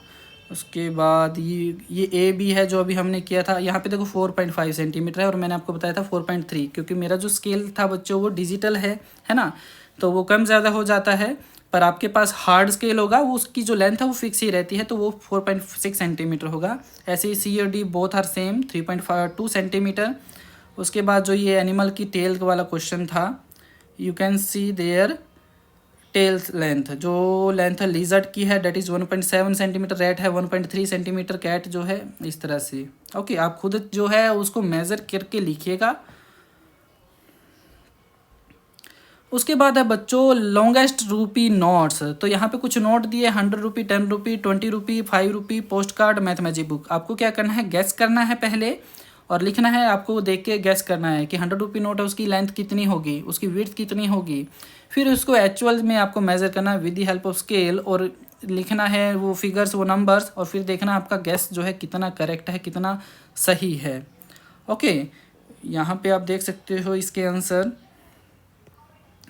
उसके बाद ये ए बी है जो अभी हमने किया था, यहाँ पे देखो 4.5 सेंटीमीटर है और मैंने आपको बताया था 4.3, क्योंकि मेरा जो स्केल था बच्चों वो डिजिटल है ना, तो वो कम ज़्यादा हो जाता है। पर आपके पास हार्ड स्केल होगा, वो उसकी जो लेंथ है वो फिक्स ही रहती है, तो वो 4.6 सेंटीमीटर होगा। ऐसे ही सी और D both are same 3.2 centimetre. उसके बाद जो ये एनिमल की टेल वाला क्वेश्चन था, you can see there tail length, जो लेंथ लिजर्ड की है डेट इज़ 1.7 सेंटीमीटर, रैट है 1.3 सेंटीमीटर, कैट जो है इस तरह से। ओके, आप खुद जो है उसको मेज़र करके लिखिएगा। उसके बाद है बच्चों लॉन्गेस्ट रूपी नोट्स। तो यहाँ पे कुछ नोट दिए, 100 रुपी, 10 रुपी, 20 रुपी, 5 रुपी, पोस्ट कार्ड, मैथमेटिक बुक। आपको क्या करना है, गैस करना है पहले और लिखना है। आपको देख के गैस करना है कि 100 रुपी नोट है, उसकी लेंथ कितनी होगी, उसकी विड्थ कितनी होगी। फिर उसको एक्चुअल में आपको मेज़र करना है with the help of scale, और लिखना है वो फिगर्स, वो नंबर्स, और फिर देखना आपका गैस जो है कितना करेक्ट है, कितना सही है। ओके, यहाँ पे आप देख सकते हो इसके आंसर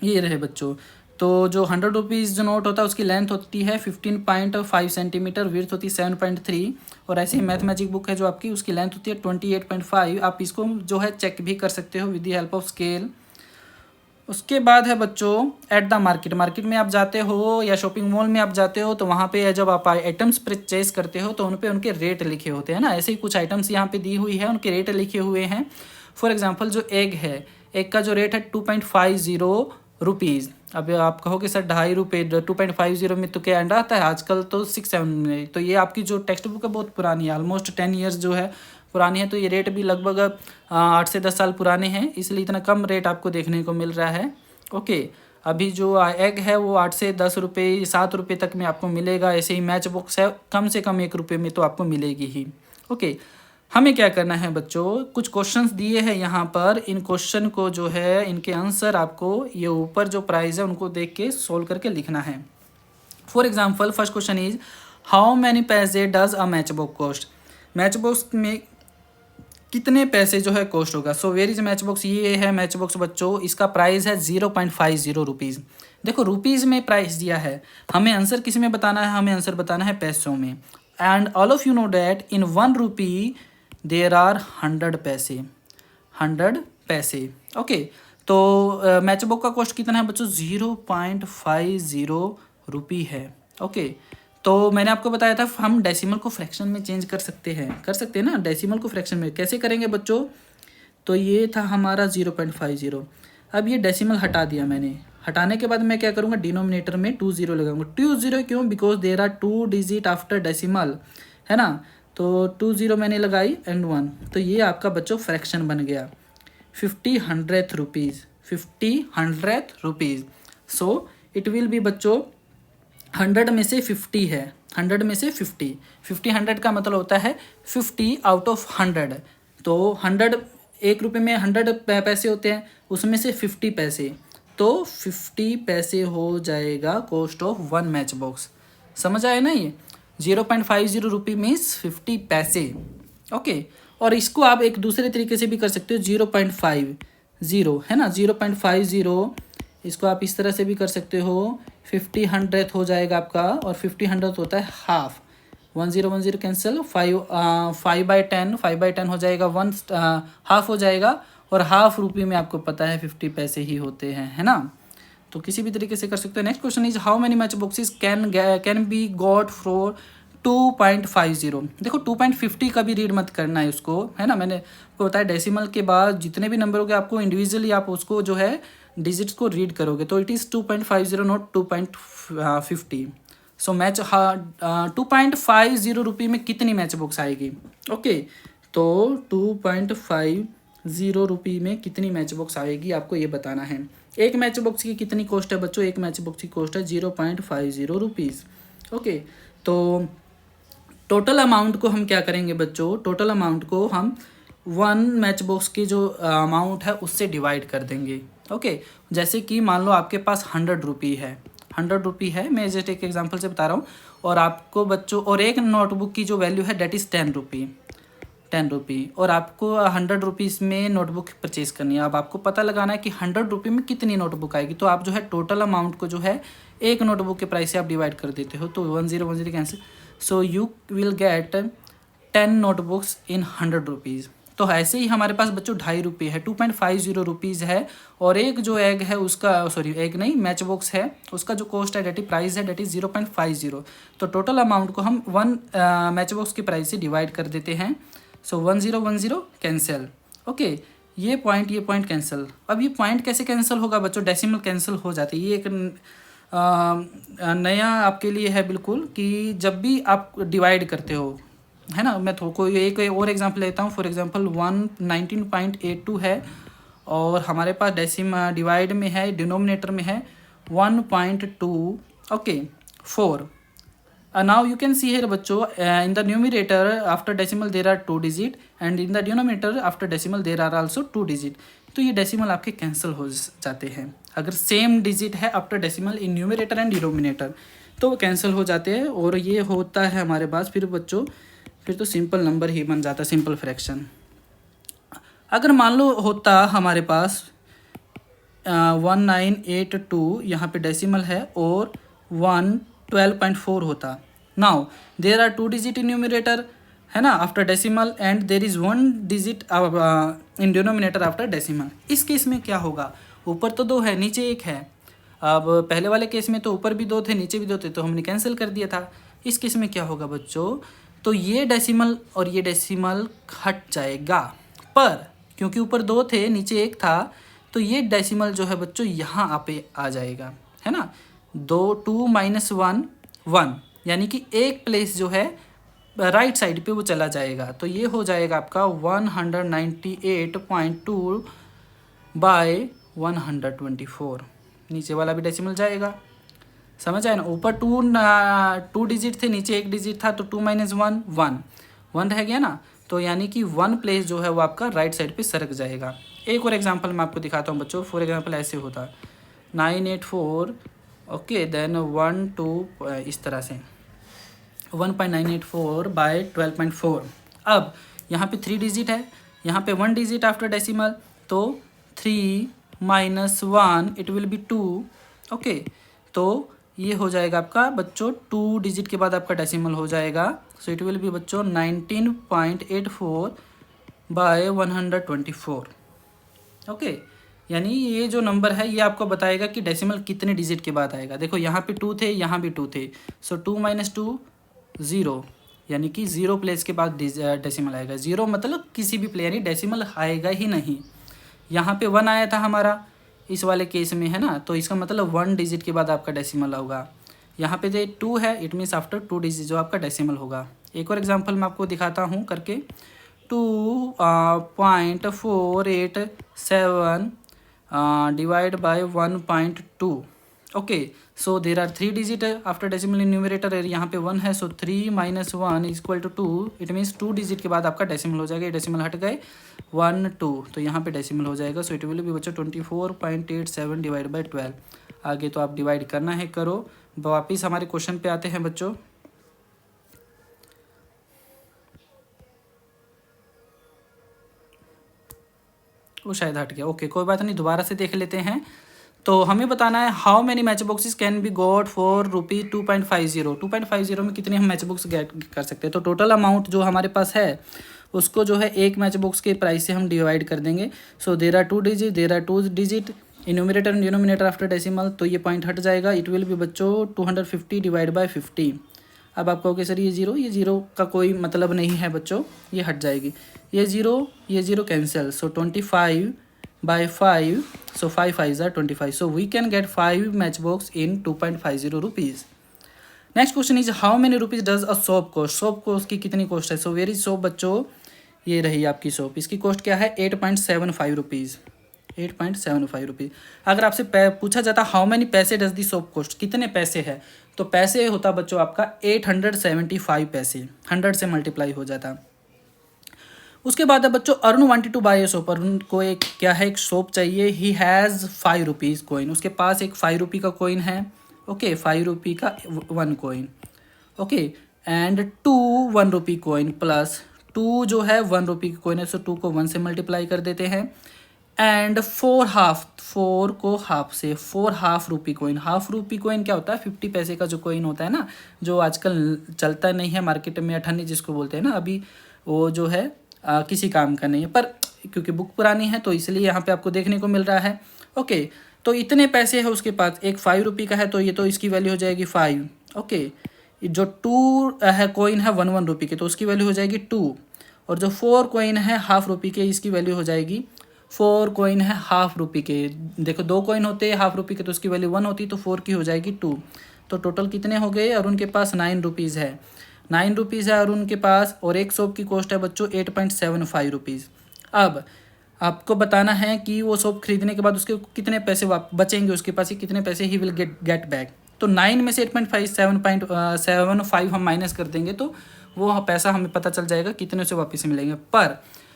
ये रहे बच्चों। तो जो 100 रुपीज़ जो नोट होता है उसकी लेंथ होती है 15.5 सेंटीमीटर, विड्थ होती है 7.3, और ऐसे ही मैथमेटिक बुक है जो आपकी, उसकी लेंथ होती है 28.5। आप इसको जो है चेक भी कर सकते हो with the help of scale. उसके बाद है बच्चों एट द मार्केट। मार्केट में आप जाते हो या शॉपिंग मॉल में आप जाते हो तो वहाँ पे जब आप आइटम्स परचेज करते हो तो उन पे उनके रेट लिखे होते हैं ना। ऐसे ही कुछ आइटम्स यहाँ पे दी हुई है, उनके रेट लिखे हुए हैं। फॉर एग्जांपल जो एग है, एग का जो रेट है 2.50 रुपीज़। अब आप कहोगे सर 2.5 रुपये 2.50 में तो क्या अंडा आता है, आजकल तो 6-7 में। तो ये आपकी जो टेक्स्ट बुक है बहुत पुरानी है, ऑलमोस्ट 10 ईयर्स जो है पुरानी है, तो ये रेट भी लगभग 8 से 10 साल पुराने हैं, इसलिए इतना कम रेट आपको देखने को मिल रहा है। ओके, अभी जो एग है वो 8 से 10 रुपये 7 रुपये तक में आपको मिलेगा। ऐसे ही मैच बॉक्स है कम से कम 1 रुपये में तो आपको मिलेगी ही। ओके, हमें क्या करना है बच्चों, कुछ क्वेश्चंस दिए हैं यहाँ पर, इन क्वेश्चन को जो है इनके आंसर आपको ये ऊपर जो प्राइस है उनको देख के सोल्व करके लिखना है। For example first question is how many paise does a matchbox cost. Matchbox में कितने पैसे जो है कॉस्ट होगा। So where is matchbox, ये है मैच बॉक्स बच्चों, इसका प्राइस है 0.50 रुपीज़। देखो रुपीज़ में प्राइस दिया है, हमें आंसर किस में बताना है, हमें आंसर बताना है पैसों में। And all of you know that in 1 rupee there are 100 पैसे, 100 पैसे। ओके, तो मैच बॉक्स का कॉस्ट कितना है बच्चों, 0.50 रुपी है। ओके, तो मैंने आपको बताया था हम डेसिमल को फ्रैक्शन में चेंज कर सकते हैं ना। डेसिमल को फ्रैक्शन में कैसे करेंगे बच्चों, तो ये था हमारा 0.50। अब ये डेसिमल हटा दिया मैंने, हटाने के बाद मैं क्या करूँगा, डिनोमिनेटर में 20 लगाऊंगा। 20 क्यों, because there are 2 digit after decimal, है ना। तो 20 मैंने लगाई एंड 1, तो ये आपका बच्चों फ्रैक्शन बन गया 50 100th rupees, 50 100th rupees. So it will be बच्चों 100 में से 50 है, 100 में से 50, 100 का मतलब होता है 50 आउट ऑफ 100। तो 100 1 रुपये में 100 पैसे होते हैं, उसमें से 50 पैसे, तो 50 पैसे हो जाएगा कॉस्ट ऑफ 1 मैच बॉक्स। समझ आया ना, ये 0.50 रुपी मीन्स 50 पैसे। ओके, और इसको आप एक दूसरे तरीके से भी कर सकते हो, 0.50 है ना, 0.50 इसको आप इस तरह से भी कर सकते हो। 50 100th हो जाएगा आपका, और 50 100th होता है हाफ, 10 कैंसिल, 5/10 हो जाएगा, 1 हाफ हो जाएगा, और हाफ रुपये में आपको पता है 50 पैसे ही होते हैं, है ना। तो किसी भी तरीके से कर सकते हो। Next question is how many match boxes can be got for 2.50। देखो 2.50 का भी रीड मत करना है उसको, है ना। मैंने आपको बताया डेसिमल के बाद जितने भी नंबर हो गए आपको इंडिविजुअली आप उसको जो है डिजिट्स को रीड करोगे, तो it is 2.50 not 2.50। So match 2.50 रुपये में कितनी मैच बॉक्स आएगी। ओके, तो 2.50 रुपये में कितनी मैच बॉक्स आएगी आपको ये बताना है। एक मैच बॉक्स की कितनी कॉस्ट है बच्चों, एक मैच बॉक्स की कॉस्ट है 0.50 रुपीज़। ओके, तो टोटल अमाउंट को हम क्या करेंगे बच्चों, टोटल अमाउंट को हम 1 मैच बॉक्स की जो अमाउंट है उससे डिवाइड कर देंगे। ओके, जैसे कि मान लो आपके पास 100 रुपये है, 100 रुपये है, मैं जस्ट एक एग्जांपल से बता रहा हूँ, और आपको बच्चों और एक नोटबुक की जो वैल्यू है डेट इज़ 10 रुपये, 10 रुपये, और आपको 100 रुपीज़ में नोटबुक परचेज़ करनी है। अब आपको पता लगाना है कि 100 रुपये में कितनी नोटबुक आएगी, तो आप जो है टोटल अमाउंट को जो है एक नोटबुक के प्राइस से आप डिवाइड कर देते हो, तो 10 cancel, so you will get 10 notebooks in 100 rupees. तो ऐसे ही हमारे पास बच्चों 2.5 रुपये है, 2.50 रुपीज़ है, और एक जो एग है उसका, सॉरी एग नहीं मैच बॉक्स है, उसका जो कॉस्ट है डेट प्राइस है डेट इज़ 0.50। तो टोटल अमाउंट को हम 1 मैच बॉक्स के प्राइस से डिवाइड कर देते हैं। सो 10 कैंसिल। ओके, ये पॉइंट कैंसिल। अब ये पॉइंट कैसे कैंसिल होगा बच्चों, डेसिमल कैंसिल हो जाते हैं। ये एक नया आपके लिए है बिल्कुल, कि जब भी आप डिवाइड करते हो, है ना। मैं कोई एक और एग्जांपल लेता हूँ। फॉर एग्जांपल 119.82 है, और हमारे पास डिवाइड में है, डिनोमिनेटर में है 1.2। Okay, 4। Now you can see here बच्चों, in the numerator after decimal there are 2 digit, and in the denominator after decimal there are also 2 digit. तो ये डेसिमल आपके कैंसिल हो जाते हैं अगर सेम डिजिट है after decimal in numerator and denominator, तो कैंसिल हो जाते हैं। और ये होता है हमारे पास फिर बच्चों, फिर तो सिंपल नंबर ही बन जाता है, सिंपल फ्रैक्शन। अगर मान लो होता हमारे पास 1982 यहाँ पे डेसिमल है और 1 12.4 होता। Now there are 2 digit in numerator है ना after decimal and there is 1 digit in denominator after decimal. इस केस में क्या होगा, ऊपर तो 2 है नीचे 1 है। अब पहले वाले केस में तो ऊपर भी 2 थे नीचे भी 2 थे तो हमने कैंसिल कर दिया था। इस केस में क्या होगा बच्चों, तो ये डेसिमल और ये डेसिमल हट जाएगा, पर क्योंकि ऊपर 2 थे नीचे 1 था तो ये डेसिमल जो है बच्चों यहाँ पे आ जाएगा, है ना। 2 माइनस 1 1, यानी कि एक प्लेस जो है राइट साइड पे वो चला जाएगा। तो ये हो जाएगा आपका 198.2 बाय 124। नीचे वाला भी डेसिमल जाएगा, समझ आए ना। ऊपर 2 डिजिट थे नीचे 1 डिजिट था तो 2 माइनस 1 1 रह गया ना। तो यानी कि 1 प्लेस जो है वो आपका राइट साइड पे सरक जाएगा। एक और एग्जांपल मैं आपको दिखाता हूँ बच्चों। फॉर एग्जांपल ऐसे होता 984 ओके देन 1 2 इस तरह से 1.984 बाय 12.4। अब यहाँ पे 3 डिजिट है, यहाँ पे 1 डिजिट आफ्टर डेसिमल तो 3 minus 1 it will be 2 okay. तो ये हो जाएगा आपका बच्चों 2 डिजिट के बाद आपका डेसिमल हो जाएगा। सो इट विल बी बच्चों 19.84 बाय 124 ओके। यानी ये जो नंबर है ये आपको बताएगा कि डेसिमल कितने डिजिट के बाद आएगा। देखो यहाँ पे 2 थे यहाँ भी 2 थे, सो 2 माइनस 2 0, यानी कि 0 प्लेस के बाद डेसिमल आएगा। 0 मतलब किसी भी प्लेस यानी डेसिमल आएगा ही नहीं। यहाँ पे 1 आया था हमारा इस वाले केस में, है ना, तो इसका मतलब 1 डिजिट के बाद आपका डेसिमल होगा। यहाँ पे 2 है, इट मीन्स आफ्टर 2 डिजिट जो आपका डेसिमल होगा। एक और एग्जांपल मैं आपको दिखाता हूँ करके। 2.487 divide by 1.2 okay. So there are 3 digit after decimal in numerator, यहाँ पे 1 है, सो 3 minus 1 equal to 2, it means 2 digit के बाद आपका डेसिमल हो जाएगा। ये डेसिमल हट गए 1 2 तो यहाँ पे डेसिमल हो जाएगा। सो इट विल बी बच्चों 24.87 डिवाइड बाई 12। आगे तो आप डिवाइड करना है, करो। वापिस हमारे क्वेश्चन पे आते हैं बच्चों। वो शायद हट गया, ओके कोई बात नहीं, दोबारा से देख लेते हैं। तो हमें बताना है how many match boxes can be got for rupees 2.50। 2.50 में कितने हम मैच बॉक्स गेट कर सकते हैं। तो टोटल अमाउंट जो हमारे पास है उसको जो है एक मैच बॉक्स के प्राइस से हम डिवाइड कर देंगे। So there are 2 digit, there are 2 digit in numerator and denominator after decimal, तो ये पॉइंट हट जाएगा। इट विल बी बच्चों 250 डिवाइड बाय 50। अब आप कहोगे सर ये जीरो का कोई मतलब नहीं है बच्चों, ये हट जाएगी। ये zero cancel, so 25 by 5, so 5 5s are 25, so we can get 5 matchbox in 2.50 rupees. Next question is how many rupees does a soap cost। soap cost की कितनी कॉस्ट है। so where is soap बच्चों, ये रही आपकी soap, इसकी cost क्या है 8.75 रुपीज़। 8.75 रुपीज़। अगर आपसे पूछा जाता how many paise does the soap cost, कितने पैसे है, तो पैसे होता बच्चों आपका 875 पैसे, 100 से मल्टीप्लाई हो जाता। उसके बाद है बच्चों Arun wanted to buy a soap. Arun को एक क्या है, एक सोप चाहिए। ही हैज़ 5 रुपीज़ कोइन, उसके पास एक 5 रुपये का कोइन है ओके, 5 रुपये का 1 कोइन ओके, एंड 2 1 रुपये कोइन प्लस 2 जो है 1 रुपये की कोइन है, सो 2 को 1 से मल्टीप्लाई कर देते हैं। एंड 4 को हाफ से 4 हाफ रुपी कोइन। हाफ रुपी कोइन क्या होता है, 50 पैसे का जो कोइन होता है ना, जो आजकल चलता नहीं है मार्केट में, अठन्नी जिसको बोलते हैं ना, अभी वो जो है किसी काम का नहीं है, पर क्योंकि बुक पुरानी है तो इसलिए यहाँ पे आपको देखने को मिल रहा है ओके। तो इतने पैसे है उसके पास, एक 5 रुपये का है तो ये तो इसकी वैल्यू हो जाएगी 5 ओके। जो 2 है कोइन है 1 1 रुपये के, तो उसकी वैल्यू हो जाएगी 2। और जो 4 कोइन है हाफ रुपये के, इसकी वैल्यू हो जाएगी 4 कोइन है हाफ रुपये के। देखो 2 कोइन होते हैं हाफ रुपये के तो उसकी वैल्यू 1 होती, तो 4 की हो जाएगी 2। तो टोटल कितने हो गए, अरुण के पास 9 रुपीज़ है। 9 रुपीज़ है अरुण के पास, और एक सोप की कॉस्ट है बच्चों 8.75 रुपीज़। अब आपको बताना है कि वो सोप खरीदने के बाद उसके कितने पैसे बचेंगे, उसके पास ही कितने पैसे ही विल गेट बैक। तो 9 में से 7.75 हम माइनस कर देंगे तो वो पैसा हमें पता चल जाएगा कितने से वापस मिलेंगे। पर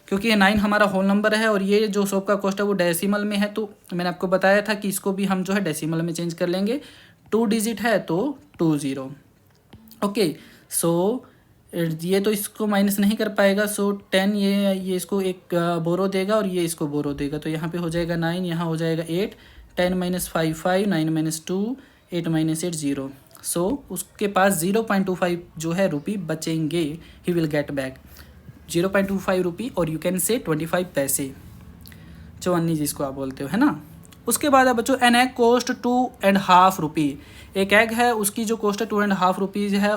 क्योंकि ये 9 हमारा होल नंबर है और ये जो सोप का कॉस्ट है वो डेसिमल में है, तो मैंने आपको बताया था कि इसको भी हम जो है डेसिमल में चेंज कर लेंगे। 2 डिजिट है तो 20 ओके। सो ये तो इसको माइनस नहीं कर पाएगा, सो 10 ये इसको एक बोरो देगा और ये इसको बोरो देगा, तो यहाँ पे हो जाएगा 9, यहाँ हो जाएगा 8, 10 माइनस 5 5, 9 माइनस 2 8 माइनस 8 0। सो उसके पास 0.25 जो है रुपी बचेंगे, ही विल गेट बैक 0.25 रुपी, और यू कैन से 25 पैसे, चौवन्नी जिसको आप बोलते हो, है ना। उसके बाद है बच्चों एन एग कोस्ट 2.5 रुपी। एक एग है उसकी जो कोस्ट है 2.5 रुपीज़ है,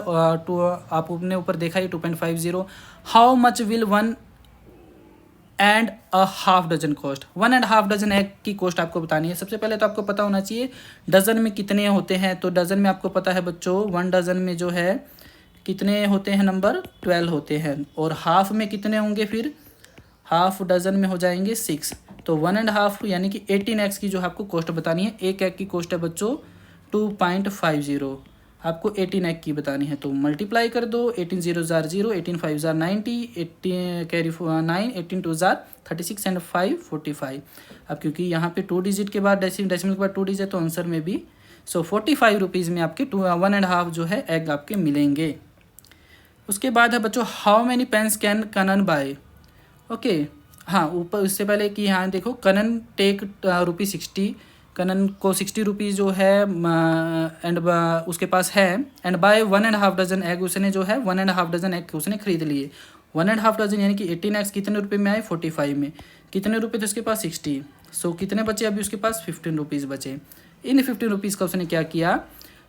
टू आपने ऊपर देखा है 2.50। How much will 1.5 dozen cost, 1.5 dozen egg की कॉस्ट आपको बतानी है। सबसे पहले तो आपको पता होना चाहिए डजन में कितने होते हैं, तो डजन में आपको पता है बच्चों 1 डजन में जो है कितने होते हैं नंबर, 12 होते हैं, और हाफ में कितने होंगे, फिर हाफ डजन में हो जाएंगे 6, तो 1.5 यानी कि 18 एक्स की जो आपको कॉस्ट बतानी है। एक एग की कॉस्ट है बच्चों 2.50, आपको 18 एग की बतानी है, तो मल्टीप्लाई कर दो, 18 0 jar 0, 18 5 jar 90, 18 carry 9, 18 2 jar 36 and 5 45। अब क्योंकि यहाँ पे 2 डिजिट के बाद डेसिमल के बाद 2 डिजिट, तो आंसर में भी 45 रुपीज़ में आपके 1.5 जो है एग आपके मिलेंगे। उसके बाद है बच्चों how many pens can Kanan buy. Okay, हाँ ऊपर उससे पहले कि यहाँ देखो कनन टेक रुपी 60, कनन को 60 रुपीज़ जो है एंड उसके पास है, एंड बाय 1.5 डजन एग, उसने जो है 1.5 डजन एग उसने खरीद लिए। 1.5 डजन यानी कि 18 एग्स कितने रुपए में आए, 45 में। कितने रुपए थे उसके पास, 60। सो कितने बचे अभी उसके पास, 15 रुपीज़ बचे। इन 15 रुपीज़ का उसने क्या किया,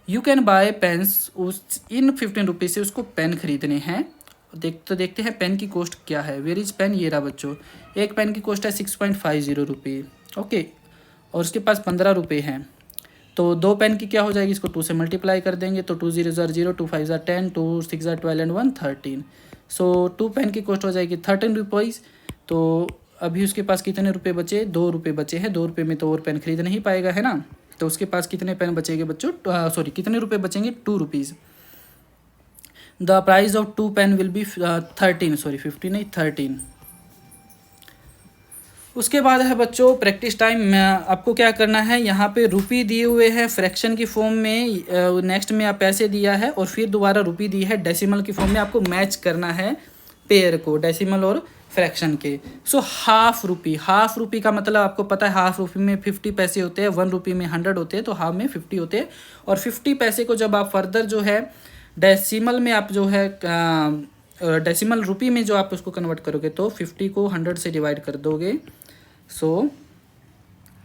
यू कैन बाय पेन्स, उस इन 15 रुपीज़ से उसको पेन खरीदने हैं। देखते हैं पेन की कॉस्ट क्या है। वेयर इज पेन, ये रहा बच्चों, एक पेन की कॉस्ट है 6.50 रुपये। ओके, और उसके पास 15 रुपये हैं, तो 2 पेन की क्या हो जाएगी, इसको 2 से मल्टीप्लाई कर देंगे, तो 2 0 ज़ार 0, 2 5 ज़ार 10, 2 6 ज़ार 12 एंड 1 13। सो 2 पेन की कॉस्ट हो जाएगी 13 रुपीज़। तो अभी उसके पास कितने रुपए बचे, 2 रुपये बचे हैं। 2 रुपये में तो और पेन खरीद नहीं पाएगा, है ना, तो उसके पास कितने पेन बचेंगे बच्चों, सॉरी कितने रुपये बचेंगे, 2 rupees. The price of 2 pen will be 13, sorry 15 नहीं 13। उसके बाद है बच्चों प्रैक्टिस टाइम। आपको क्या करना है, यहाँ पे रुपी दिए हुए हैं फ्रैक्शन की फॉर्म में, नेक्स्ट में आप पैसे दिया है, और फिर दोबारा रुपी दी है डेसिमल की फॉर्म में। आपको मैच करना है पेयर को, डेसिमल और फ्रैक्शन के। सो हाफ रुपी का मतलब आपको पता है, हाफ रुपी में 50 पैसे होते हैं, 1 रुपी में 100 होते हैं, तो हाफ में 50 होते हैं। और 50 पैसे को जब आप फर्दर जो है डेसिमल में आप जो है डेसिमल रुपी में जो आप उसको कन्वर्ट करोगे, तो 50 को 100 से डिवाइड कर दोगे। सो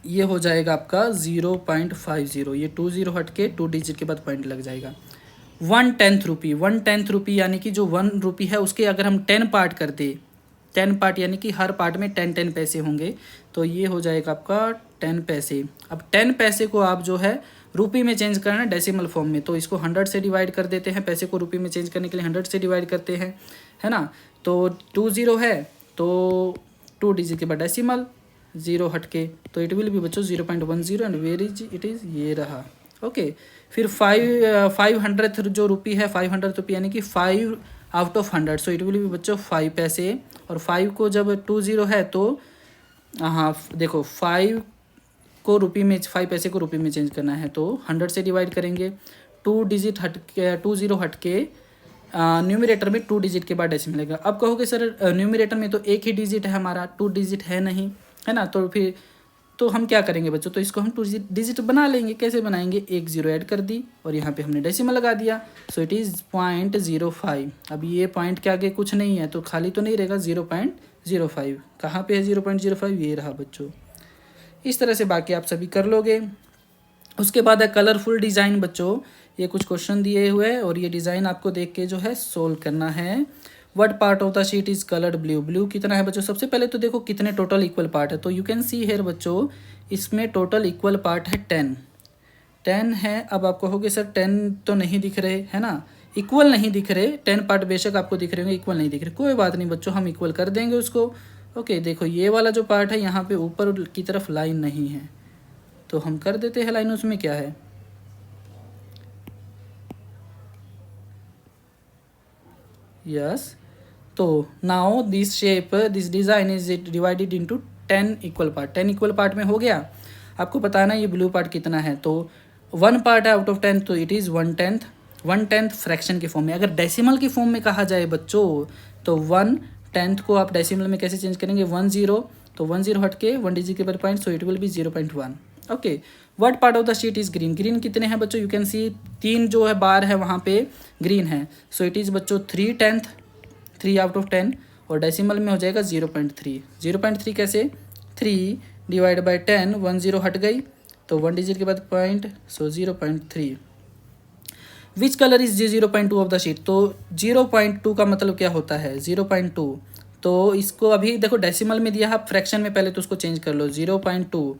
ये हो जाएगा आपका 0.50, ये 2 0 हट के 2 डिजिट के बाद पॉइंट लग जाएगा। 1/10 रुपी, 1/10 रुपी यानी कि जो 1 रुपी है उसके अगर हम 10 पार्ट कर दे, 10 पार्ट यानी कि हर पार्ट में 10 पैसे होंगे, तो ये हो जाएगा आपका 10 पैसे। अब 10 पैसे को आप जो है रुपी में चेंज करना है डेसिमल फॉर्म में, तो इसको 100 से डिवाइड कर देते हैं। पैसे को रुपी में चेंज करने के लिए 100 से डिवाइड करते हैं, है ना। तो 2 0 है, तो 2 डिजिट के बाद डेसिमल 0 हट के, तो इट विल भी बच्चों 0.10, and where is it is, ये रहा। ओके, फिर 500 जो रुपी है, 500 रुपी यानी कि 5 out of 100, so it will भी बच्चों 5 पैसे। और 5 को जब 2 0 है, तो हाँ देखो 5 को रुपी में, 5 पैसे को रुपी में चेंज करना है, तो 100 से डिवाइड करेंगे। 2 डिजिट हट के, 2 0 हट के न्यूमरेटर में 2 डिजिट के बाद डेसिमल लगेगा। अब कहोगे सर न्यूमरेटर में तो एक ही डिजिट है हमारा, 2 डिजिट है नहीं, है ना, तो फिर तो हम क्या करेंगे बच्चों, तो इसको हम 2 डिजिट बना लेंगे। कैसे बनाएंगे, 1 0 ऐड कर दी और यहाँ पे हमने डेसिमल लगा दिया, सो इट इज़ 0.05। अब ये पॉइंट के आगे कुछ नहीं है, तो खाली तो नहीं रहेगा, 0.05 कहाँ पे है, 0.05 ये रहा बच्चों। इस तरह से बाकी आप सभी कर लोगे। उसके बाद है कलरफुल डिज़ाइन बच्चों, ये कुछ क्वेश्चन दिए हुए हैं और ये डिज़ाइन आपको देख के जो है सोल्व करना है। What part of the sheet is coloured blue, blue कितना है बच्चों, सबसे पहले तो देखो कितने टोटल इक्वल पार्ट है, तो यू कैन सी हेयर बच्चों इसमें टोटल इक्वल पार्ट है 10 है। अब आप कहोगे सर 10 तो नहीं दिख रहे, है ना, इक्वल नहीं दिख रहे, 10 पार्ट बेशक आपको दिख रहे होंगे, इक्वल नहीं दिख रहे, कोई बात नहीं बच्चों, हम इक्वल कर देंगे उसको। ओके, देखो ये वाला जो पार्ट है यहाँ पे ऊपर की तरफ लाइन नहीं है, तो हम कर देते हैं लाइन, उसमें क्या है, यस। तो now this shape, this design is it divided into 10 equal part, 10 equal part में हो गया। आपको बताना ये ब्लू पार्ट कितना है, तो 1 पार्ट है आउट ऑफ 10, तो इट इज़ 1/10 फ्रैक्शन के फॉर्म में। अगर डेसिमल की फॉर्म में कहा जाए बच्चों, तो 1/10 को आप डेसिमल में कैसे चेंज करेंगे, 1 0, तो 1 0 हट के 1 डिजिट के बाद point, so it will be 0.1। Okay, what part of the sheet is green, green कितने हैं बच्चों, यू कैन सी 3 जो है बार है वहाँ पे ग्रीन है, सो इट इज़ बच्चों 3/10, 3 आउट ऑफ 10, और डेसिमल में हो जाएगा 0.3, 0.3 कैसे, 3 डिवाइड बाई 10, 1 0 हट गई तो 1 डिजिट के बाद point, so 0.3। Which colour is 0.2 of the sheet, तो 0.2 का मतलब क्या होता है 0.2, तो इसको अभी देखो डेसिमल में दिया है, आप फ्रैक्शन में पहले तो उसको चेंज कर लो 0.2,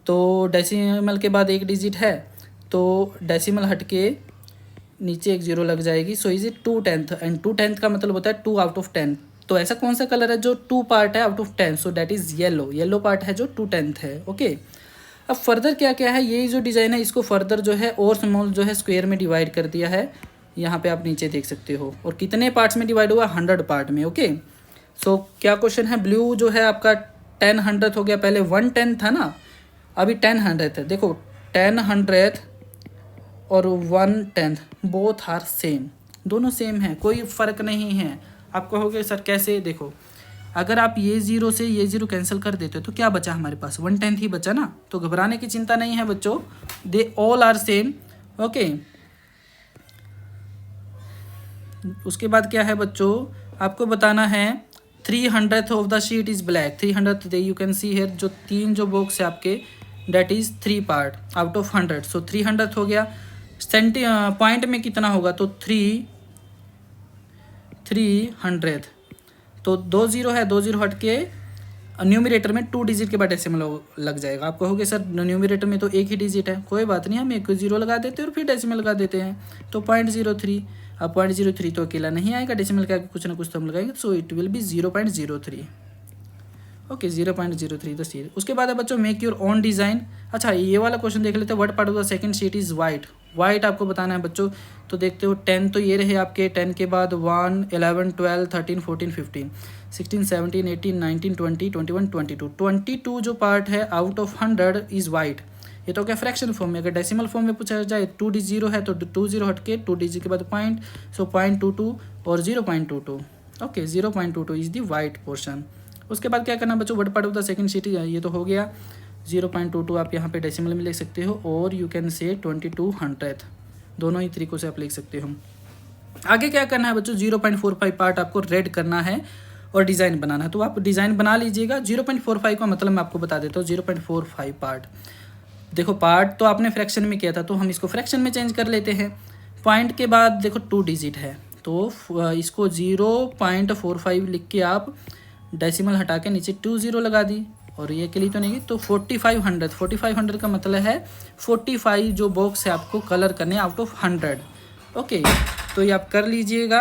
तो डेसिमल के बाद एक डिजिट है तो डेसिमल हट के नीचे एक 0 लग जाएगी, सो इज इट 2/10, एंड 2/10 का मतलब होता है 2 आउट ऑफ 10, तो ऐसा कौन सा कलर है जो 2 पार्ट है out of 10, so that is yellow, yellow part है जो 2/10 है। ओके, अब फर्दर क्या क्या है, ये जो डिज़ाइन है इसको फर्दर जो है और स्मॉल जो है स्क्वायर में डिवाइड कर दिया है, यहाँ पे आप नीचे देख सकते हो, और कितने पार्ट्स में डिवाइड हुआ 100 पार्ट में। ओके, सो क्या क्वेश्चन है, ब्लू जो है आपका 10/100 हो गया, पहले 1/10 था ना, अभी 10/100 है, देखो 10/100 और 1/10 बोथ आर सेम, दोनों सेम है, कोई फ़र्क नहीं है। आप कहोगे सर कैसे, देखो अगर आप ये 0 से ये 0 कैंसिल कर देते हो तो क्या बचा हमारे पास 1/10 ही बचा ना, तो घबराने की चिंता नहीं है बच्चों, they all are same. Okay, उसके बाद क्या है बच्चों, आपको बताना है 300th of the sheet is black, 300th you can see here, जो 3 जो बॉक्स है आपके that is 3 part out of 100, so 300th हो गया, पॉइंट में कितना होगा, तो 300, तो 2 0 है, 2 0 हट के न्यूमरेटर में 2 डिजिट के बाद डेसिमल लग जाएगा। आप कहोगे सर न्यूमरेटर में तो एक ही डिजिट है, कोई बात नहीं, हम एक 0 लगा देते हैं और फिर डेसिमल लगा देते हैं, तो 0.03, अब 0.03 तो अकेला नहीं आएगा, डेसिमल का कुछ ना कुछ तो हम लगाएंगे, सो it will be 0.03। Okay, 0.03 the sheet. उसके बाद है बच्चों मेक योर ओन डिज़ाइन। अच्छा, ये वाला क्वेश्चन देख लेते हैं, what part of the second sheet is white, white आपको बताना है बच्चों, तो देखते हो 10 तो ये रहे आपके, 10 के बाद 1 11 12 13 14 15 16 17 18 19 20 21 22, 22 जो पार्ट है आउट ऑफ 100 इज़ वाइट। ये तो क्या फ्रैक्शन फॉर्म में, अगर डेसिमल फॉर्म में पूछा जाए 2 0 है तो 2 0 हट के 2 डिजिट के बाद पॉइंट, सो 0.22 और 0.22। Okay, 0.22 is the white portion. उसके बाद क्या करना बच्चों, what part of the second sheet, ये तो हो गया 0.22, आप यहाँ पे डेसिमल में लिख सकते हो, और यू कैन से 2200, दोनों ही तरीक़ों से आप लिख सकते हो। आगे क्या करना है बच्चों, 0.45 पार्ट आपको रेड करना है और डिज़ाइन बनाना है, तो आप डिज़ाइन बना लीजिएगा। 0.45 का मतलब मैं आपको बता देता हूँ, 0.45 पार्ट, देखो पार्ट तो आपने फ्रैक्शन में किया था, तो हम इसको फ्रैक्शन में चेंज कर लेते हैं। पॉइंट के बाद देखो 2 डिजिट है, तो इसको 0.45 लिख के आप डेसिमल हटा के नीचे 2 0 लगा दी, और ये के लिए तो नहीं, तो 4500 का मतलब है 45 जो बॉक्स है आपको कलर करने आउट ऑफ 100। ओके, तो ये आप कर लीजिएगा।